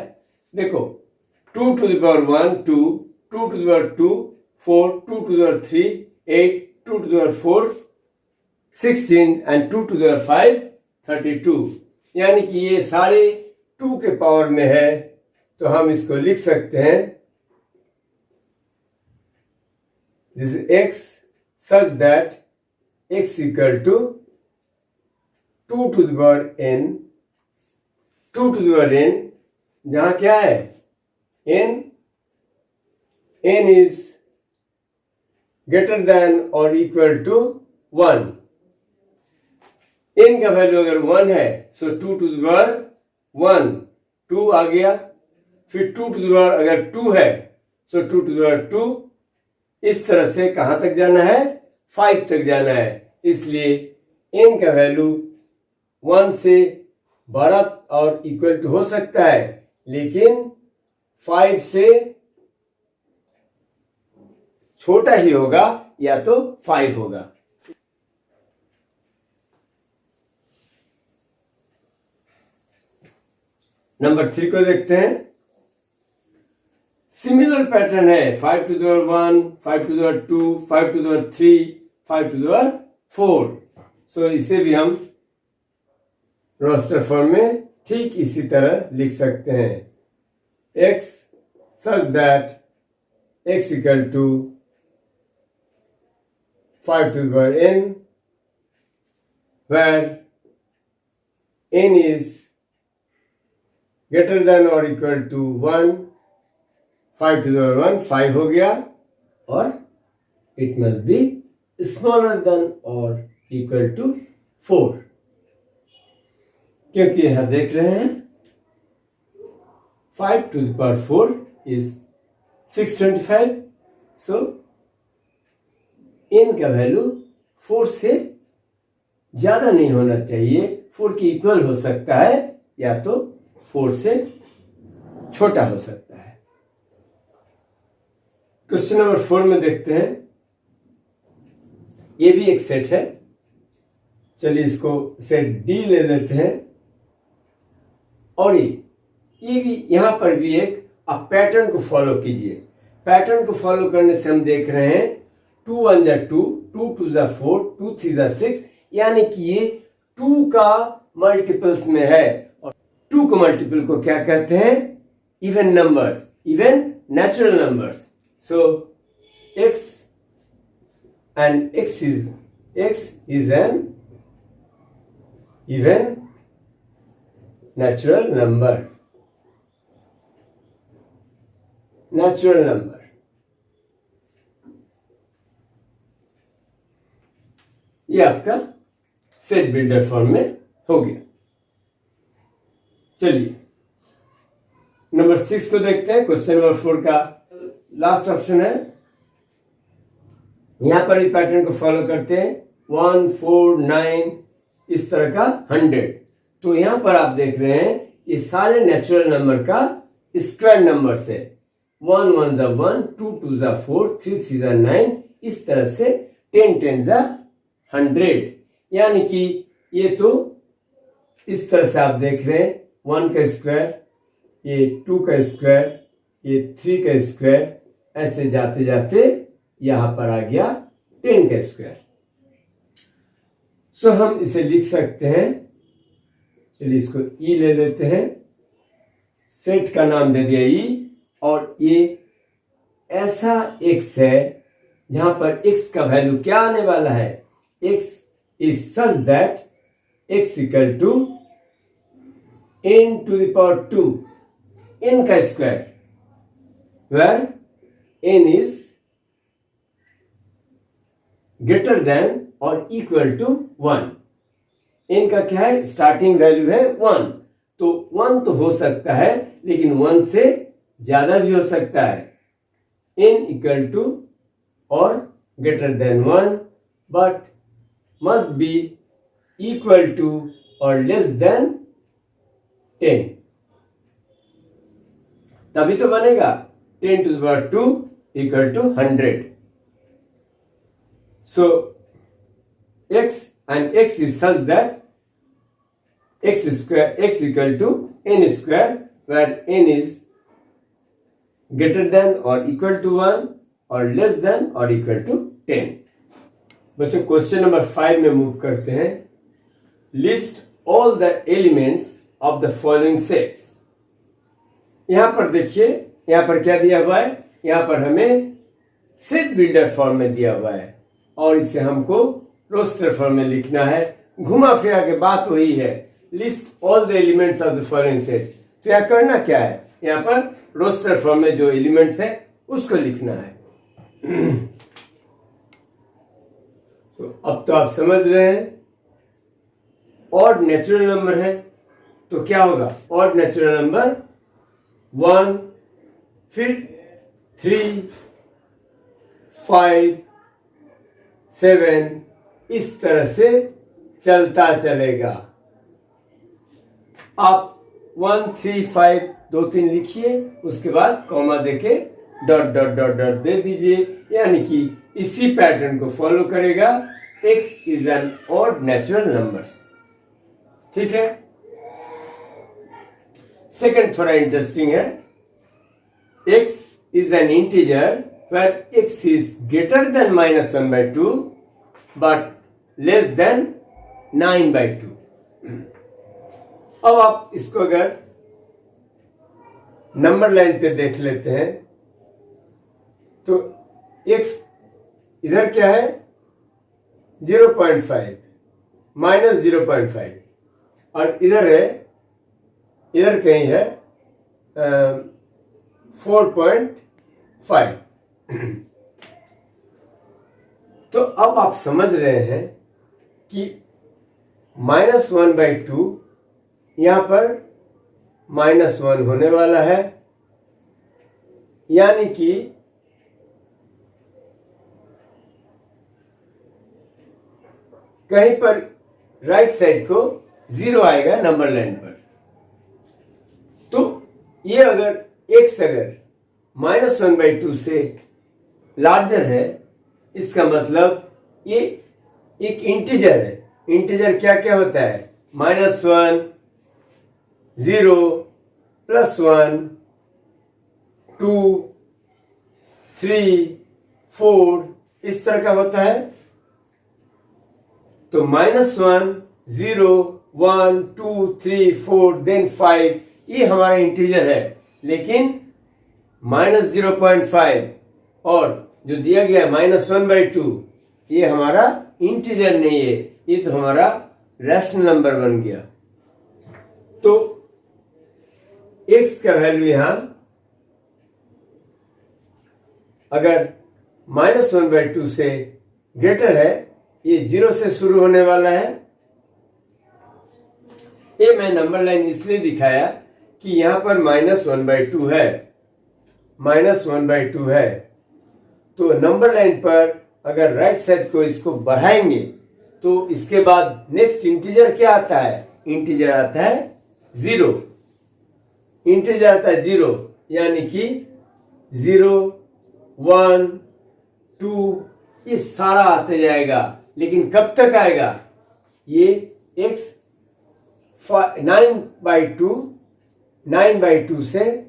देखो 2 to the power 1 2, 2 to the power 2 4, 2 to the power 3 8, 2 to the power 4 16 and 2 to the power 5 32। यानी कि ये सारे 2 के पावर में है, तो हम इसको लिख सकते हैं this is x such that x equal to 2 to the power n, 2 to the power n, जहां क्या है n is greater than or equal to 1। n का वैल्यू अगर 1 है सो 2 to the power 1, 2 आ गया। फिर 2 to the power अगर 2 है सो 2 to the power 2। इस तरह से कहां तक जाना है? 5 तक जाना है। इसलिए n का वैल्यू 1 से बड़ा और इक्वल टू हो सकता है, लेकिन 5 से छोटा ही होगा या तो 5 होगा। नंबर 3 को देखते हैं। सिमिलर पैटर्न है 5 to the power 1, 5 to the power 2, 5 to the power 3, 5 to the power 4। सो इसे भी हम रोस्टर फॉर्म में ठीक इसी तरह लिख सकते हैं x such that x equal to 5 to the power n, where n is greater than or equal to 1, 5 to the power 1 5 हो गया, और it must be smaller than or equal to 4, क्योंकि यहां देख रहे हैं 5 to the power 4 is 625। So n का वैल्यू 4 से ज्यादा नहीं होना चाहिए, 4 के इक्वल हो सकता है या तो 4 से छोटा हो सकता है। क्वेश्चन नंबर 4 में देखते हैं। ये भी एक सेट है, चलिए इसको सेट डी ले लेते हैं। और ये भी यहां पर भी एक आप पैटर्न को फॉलो कीजिए। पैटर्न को फॉलो करने से हम देख रहे हैं 2 1 जा 2, 2 2 जा 4, 2 3 जा 6, यानी कि ये 2 का मल्टीपल्स में है। और 2 को मल्टीपल को क्या कहते हैं? Even numbers, even natural numbers. So x and x is an even natural number। natural number ये आपका सेट बिल्डर फॉर्म में हो गया। चलिए नंबर 6 को देखते हैं। क्वेश्चन नंबर 4 का लास्ट ऑप्शन है। यहां पर इस पैटर्न को फॉलो करते हैं 1 4 9 इस तरह का 100। तो यहां पर आप देख रहे हैं ये सारे नेचुरल नंबर का स्क्वायर नंबर है। 1 1 जा 1, 2 2 जा 4, 3 3 जा 9, इस तरह से 10 10 जा 100। यानी कि ये तो इस तरह से आप देख रहे हैं 1 का स्क्वायर, ये 2 का स्क्वायर, ये 3 का स्क्वायर, ऐसे जाते जाते यहां पर आ गया 10 का स्क्वायर। सो हम इसे लिख सकते हैं। चलिए इसको ई ले लेते हैं, सेट का नाम दे दिया ई, और ये ऐसा एक्स है जहां पर एक्स का वैल्यू क्या आने वाला है, x is such that x equal to n to the power 2, n का square, where n is greater than or equal to 1। n का क्या है, स्टार्टिंग वैल्यू है 1, तो 1 तो हो सकता है लेकिन 1 से ज्यादा भी हो सकता है। n इक्वल टू और greater than 1 but must be equal to और लेस देन 10, तभी तो बनेगा 10 to the power 2 equal to 100। So x and x is such that x equal to n square, where n is greater than or equal to 1 or less than or equal to 10। बच्चों क्वेश्चन नंबर 5 में मूव करते हैं। List all the elements of the following sets. यहां पर देखिए, यहां पर क्या दिया हुआ है, यहां पर हमें सेट बिल्डर फॉर्म में दिया हुआ है और इसे हमको रोस्टर फॉर्म में लिखना है। घुमा फिरा के बात वही है, list all the elements of the following sets. तो यहां करना क्या है, यहां पर रोस्टर फॉर्म में जो एलिमेंट्स है उसको लिखना है। तो अब तो आप समझ रहे हैं, ऑड नेचुरल नंबर है तो क्या होगा, ऑड नेचुरल नंबर 1, फिर 3, 5, 7 इस तरह से चलता चलेगा। आप 1 3 5 2 3 लिखिए, उसके बाद कॉमा देके डॉट डॉट डॉट डॉट दे दीजिए, यानी कि इसी पैटर्न को फॉलो करेगा। x is an odd natural numbers. ठीक है। सेकंड थोड़ा इंटरेस्टिंग है। x is an integer where x is greater than -1/2 but less than 9/2। अब आप इसको अगर नंबर लाइन पे देख लेते हैं तो x इधर क्या है 0.5 -0.5 और इधर है, इधर कहीं है 4.5। तो अब आप समझ रहे हैं कि -1/2 यहां पर -1 होने वाला है, यानी कि कहीं पर राइट साइड को 0 आएगा नंबर लाइन पर। तो ये अगर x अगर -1/2 से लार्जर है, इसका मतलब ये एक इंटीजर है। इंटीजर क्या क्या होता है, -1 0 +1 2 3 4 इस तरह का होता है। तो -1 0 1 2 3 4 देन 5 ये हमारा इंटीजर है, लेकिन -0.5 और जो दिया गया -1/2 ये हमारा इंटीजर नहीं है, ये तो हमारा रैशनल नंबर बन गया। तो x का वैल्यू यहां अगर -1/2 से ग्रेटर है, ये 0 से शुरू होने वाला है। ये मैं नंबर लाइन इसलिए दिखाया कि यहां पर -1/2 है, -1/2 है। तो नंबर लाइन पर अगर राइट साइड को इसको बढ़ाएंगे तो इसके बाद नेक्स्ट इंटीजर क्या आता है? इंटीजर आता है 0। इंटीजर आता है 0, यानी कि 0, 1, 2 ये सारा आते जाएगा। लेकिन कब तक आएगा? ये x 9/2 से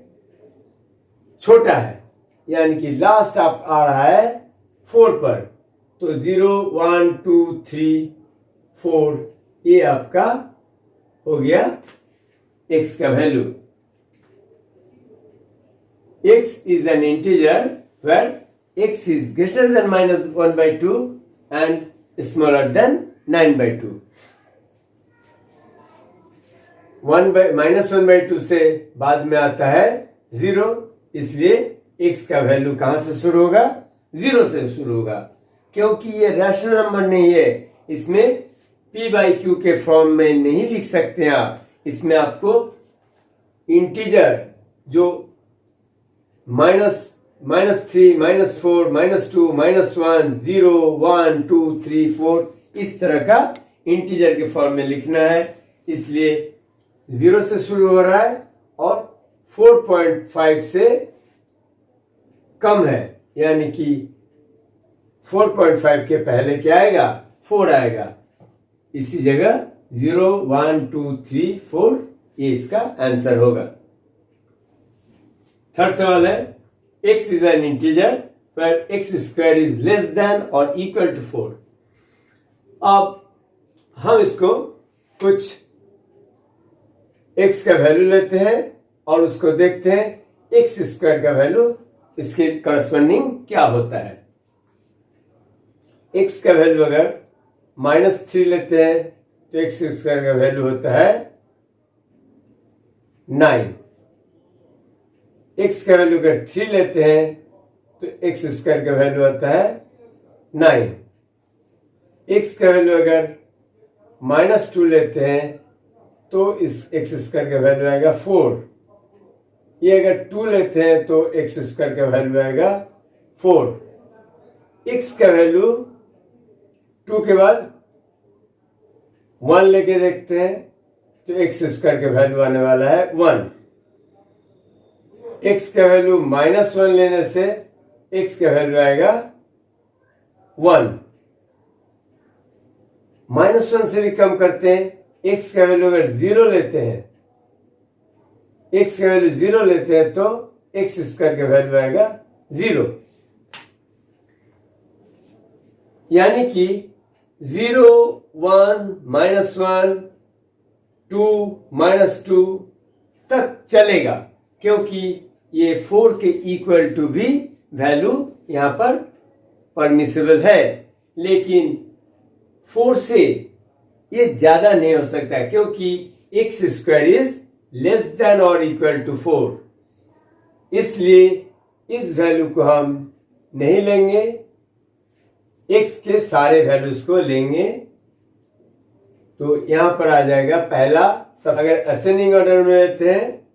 छोटा है, यानी कि लास्ट आप आ रहा है 4 पर। तो 0, 1, 2, 3, 4 ये आपका हो गया x का value. x is an integer where x is greater than -1/2 and smaller than 9/2। -1/2 से बाद में आता है 0, इसलिए x का वैल्यू कहां से शुरू होगा? 0 से शुरू होगा, क्योंकि ये रैशनल नंबर नहीं है। इसमें p/q के फॉर्म में नहीं लिख सकते आप। इसमें आपको इंटीजर जो -3, -4, -2, -1, 0, 1, 2, 3, 4 इस तरह का इंटीजर के फॉर्म में लिखना है। इसलिए 0 से शुरू हो रहा है और 4.5 से कम है, यानी कि 4.5 के पहले क्या आएगा? 4 आएगा। इसी जगह 0, 1, 2, 3, 4 ये इसका आंसर होगा। थर्ड सवाल है x is an integer where x square is less than or equal to 4। अब हम इसको कुछ x का वैल्यू लेते हैं और उसको देखते हैं x स्क्वायर का वैल्यू इसके करस्पॉन्डिंग क्या होता है। x का वैल्यू अगर -3 लेते हैं तो x स्क्वायर का वैल्यू होता है 9। x का वैल्यू अगर 3 लेते हैं तो x स्क्वायर का वैल्यू आता है 9। x का वैल्यू अगर -2 लेते हैं तो इस x स्क्वायर का वैल्यू आएगा 4। ये अगर 2 लेते हैं तो x स्क्वायर का वैल्यू आएगा 4। x का वैल्यू 2 के बाद 1 लेके देखते हैं तो x स्क्वायर का वैल्यू आने वाला है 1। x का वैल्यू -1 लेने से x का वैल्यू आएगा 1। -1 से भी कम करते हैं, x का वैल्यू अगर 0 लेते हैं, x का वैल्यू 0 लेते हैं तो x स्क्वायर का वैल्यू आएगा 0। यानी कि 0, 1, -1, 2, -2 तक चलेगा, क्योंकि ये 4 के इक्वल टू भी वैल्यू यहां पर परमिसिबल है। लेकिन 4 से ये ज्यादा नहीं हो सकता, क्योंकि x square is less than और इक्वल टू 4। इसलिए इस वैल्यू को हम नहीं लेंगे, x के सारे वैल्यूज को लेंगे। तो यहां पर आ जाएगा पहला सब। अगर असेंडिंग ऑर्डर में लेते हैं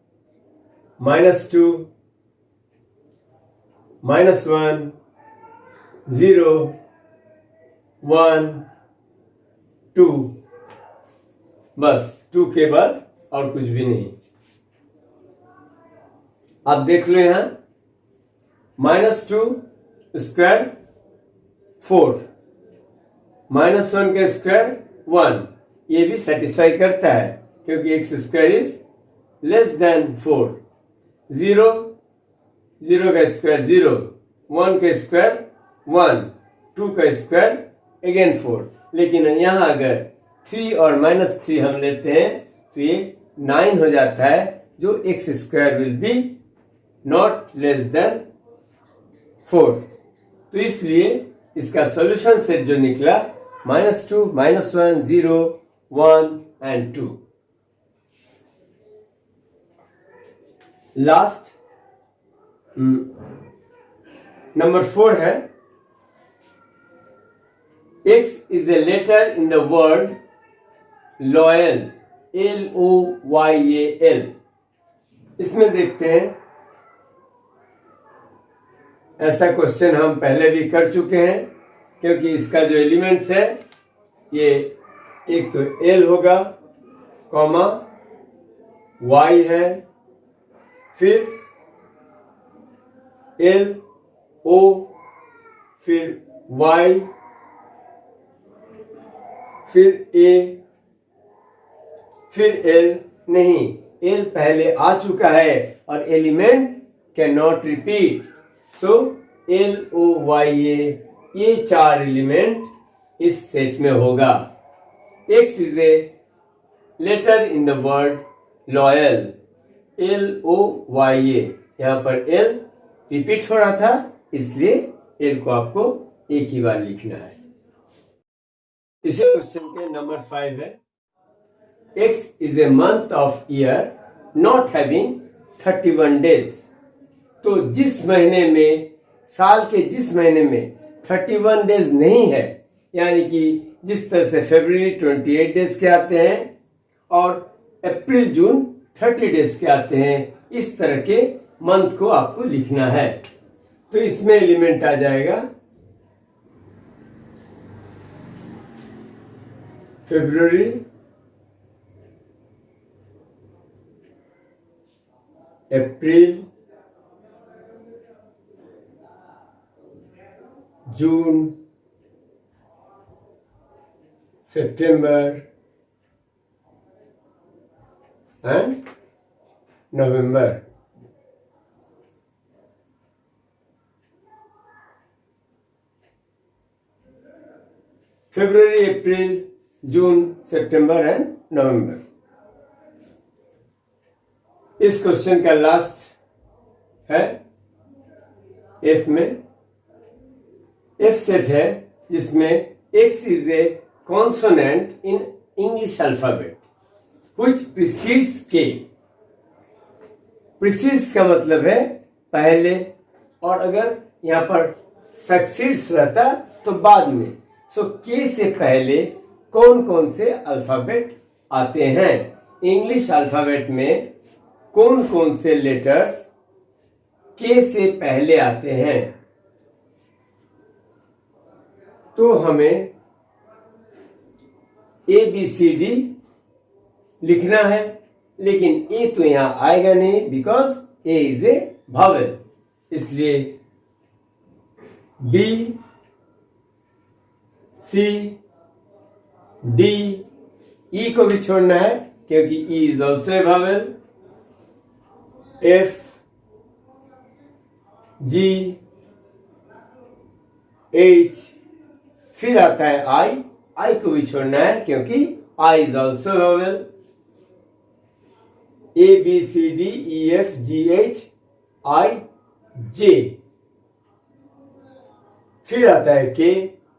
-2, -1, 0, 1, 2, बस 2 के बाद और कुछ भी नहीं। आप देख लो यहां -2 स्क्वायर 4, -1 का स्क्वायर 1, ये भी सेटिस्फाई करता है क्योंकि x square is less than 4। 0 का स्क्वायर 0, 1 का स्क्वायर 1, 2 का स्क्वायर अगेन 4। लेकिन यहां अगर 3 और -3 हम लेते हैं तो ये 9 हो जाता है, जो x square will be not less than 4। तो इसलिए इसका सॉल्यूशन सेट जो निकला -2, -1, 0, 1 and 2। लास्ट नंबर 4 है X is a letter in the word loyal, LOYAL. इसमें देखते हैं, ऐसा क्वेश्चन हम पहले भी कर चुके हैं, क्योंकि इसका जो एलिमेंट्स है ये एक तो L होगा, कॉमा Y है, फिर L O, फिर Y, फिर A, फिर L नहीं, L पहले आ चुका है और element can not repeat, so LOYA, ये 4 एलिमेंट इस सेट में होगा। X is a letter in the word loyal, LOYA। यहां पर L रिपीट हो रहा था, इसलिए L को आपको एक ही बार लिखना है। इसी क्वेश्चन के नंबर 5 है, X is a month of year not having 31 days। तो जिस महीने में, साल के जिस महीने में 31 डेज नहीं है, यानी कि जिस तरह से फरवरी 28 डेज के आते हैं और अप्रैल जून 30 डेज के आते हैं, इस तरह के मंथ को आपको लिखना है। तो इसमें एलिमेंट आ जाएगा फरवरी, अप्रैल, जून, सितंबर and November. February, April, June, September and November. इस क्वेश्चन का लास्ट है एफ में, एफ सेट है जिसमें X is A consonant in English alphabet which precedes K। Precedes का मतलब है पहले, और अगर यहां पर सक्सीड्स रहता तो बाद में। सो K से पहले कौन कौन से अल्फाबेट आते हैं, इंग्लिश अल्फाबेट में कौन कौन से लेटर्स K से पहले आते हैं। तो हमें ABCD लिखना है, लेकिन A तो यहां आएगा नहीं, because A is a Wavell, इसलिए B, C, D, E को भी छोड़ना है क्योंकि E is also A Wavell, F, G, H, फिर आता है I को भी छोड़ना है क्योंकि I is also Wavell, A, B, C, D, E, F, G, H, I, J, फिर आता है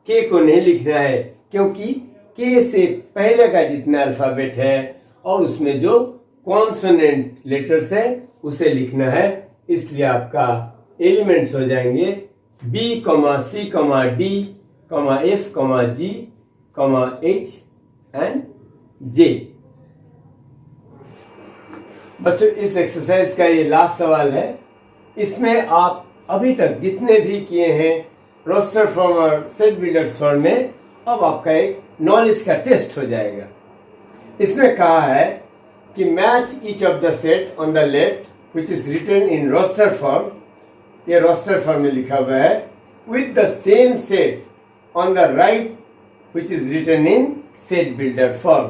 K को नहीं लिखना है क्योंकि K से पहले का जितना अल्फाबेट है और उसमें जो कॉन्सोनेंट लेटर्स है उसे लिखना है, इसलिए आपका एलिमेंट्स हो जाएंगे B, C, D, F, G, H and J। बच्चों, इस एक्सरसाइज का ये लास्ट सवाल है। इसमें आप अभी तक जितने भी किए हैं रोस्टर फॉर्म और सेट बिल्डर्स फॉर्म में, अब आपका एक नॉलेज का टेस्ट हो जाएगा। इसमें कहा है कि match each of the set on the left which is written in roster form, ये रोस्टर फॉर्म में लिखा हुआ है, with the same set on the right which is written in set builder form.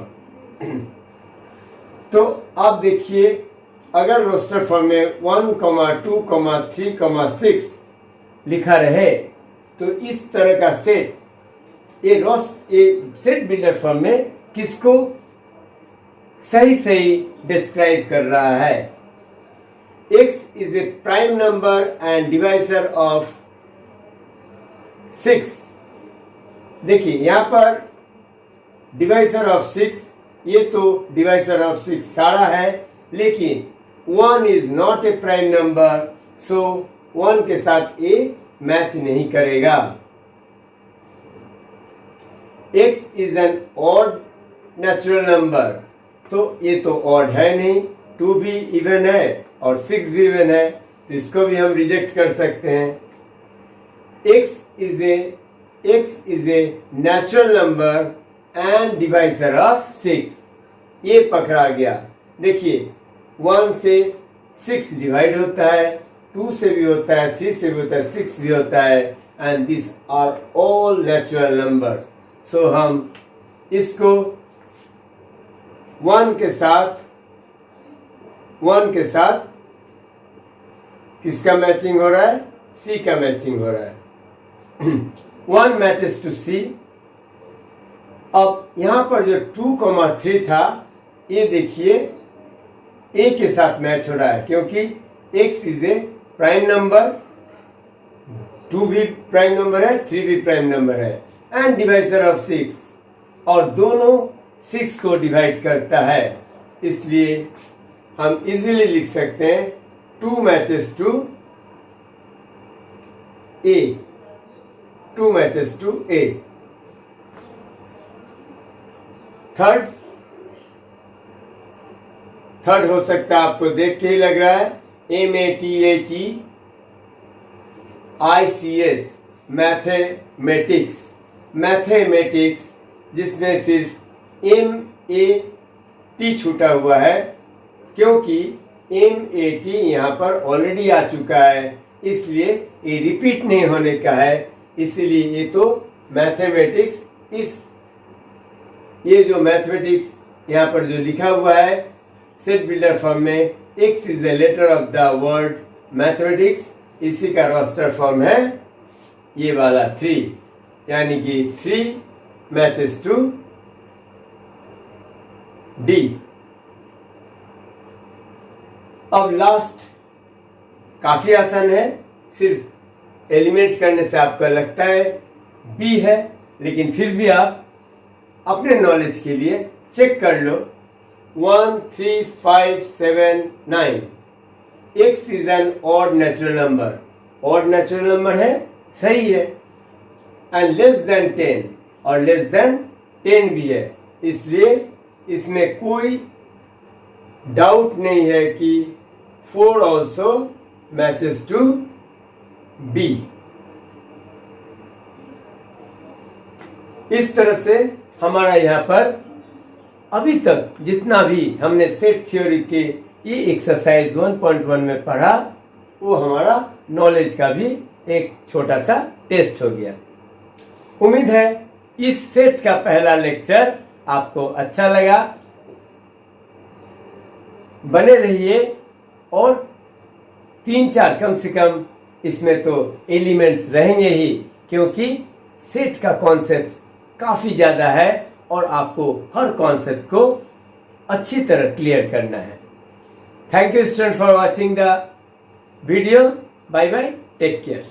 तो आप देखिए, अगर रोस्टर फॉर्म में 1, 2, 3, 6 लिखा रहे तो इस तरह का सेट ये सेट बिल्डर फॉर्म में किसको सही डिस्क्राइब कर रहा है। X is a prime number and divisor of 6। देखिए यहां पर डिवाइसर ऑफ 6, ये तो डिवाइसर ऑफ 6 सारा है, लेकिन 1 is not a prime number, so 1 के साथ ए मैच नहीं करेगा। x is an odd natural number, तो ये तो ऑड है नहीं, 2 भी इवन है और 6 भी इवन है, तो इसको भी हम रिजेक्ट कर सकते हैं। x is a natural number and divisor of 6, ये पकड़ा गया। देखिए 1 से 6 डिवाइड होता है, 2 से भी होता है, 3 से भी होता है, 6 भी होता है, and this are all natural numbers. So हम इसको 1 के साथ किसका मैचिंग हो रहा है? C का मैचिंग हो रहा है। 1 मैचेस टू C। अब यहां पर जो 2,3 था, ये देखिए A के साथ मैच हो रहा है, क्योंकि x is A prime number, 2 भी प्राइम नंबर है, 3 भी प्राइम नंबर है, एंड डिवाइजर ऑफ 6, और दोनों 6 को डिवाइड करता है। इसलिए हम इजीली लिख सकते हैं 2 matches to A, 2 matches to A। Third हो सकता है, आपको देख के ही लग रहा है, MATHEICS, मैथमेटिक्स, जिसमें सिर्फ MAT छूटा हुआ है, क्योंकि MAT यहाँ पर ऑलरेडी आ चुका है, इसलिए ये रिपीट नहीं होने का है। इसलिए ये तो मैथमेटिक्स, ये जो मैथमेटिक्स यहाँ पर जो लिखा हुआ है सेट बिल्डर फॉर्म में, x is the letter of the word mathematics, इसी का रोस्टर फॉर्म है ये वाला 3, यानी कि 3 मैचेस टू D। अब लास्ट काफी आसान है, सिर्फ एलिमिनेट करने से आपको लगता है B है, लेकिन फिर भी आप अपने नॉलेज के लिए चेक कर लो। 1, 3, 5, 7, 9, x is an odd natural number, odd natural number है, सही है, एंड लेस देन 10 और लेस देन 10 भी है, इसलिए इसमें कोई डाउट नहीं है कि 4 ऑल्सो मैचेस टू B। इस तरह से हमारा यहाँ पर अभी तक जितना भी हमने सेट थ्योरी के ये एक्सरसाइज 1.1 में पढ़ा, वो हमारा नॉलेज का भी एक छोटा सा टेस्ट हो गया। उम्मीद है इस सेट का पहला लेक्चर आपको अच्छा लगा। बने रहिए, और 3-4 कम से कम इसमें तो एलिमेंट्स रहेंगे ही, क्योंकि सेट का कॉन्सेप्ट काफी ज्यादा है और आपको हर कॉन्सेप्ट को अच्छी तरह क्लियर करना है। Thank you student for watching the video. Bye bye, take care.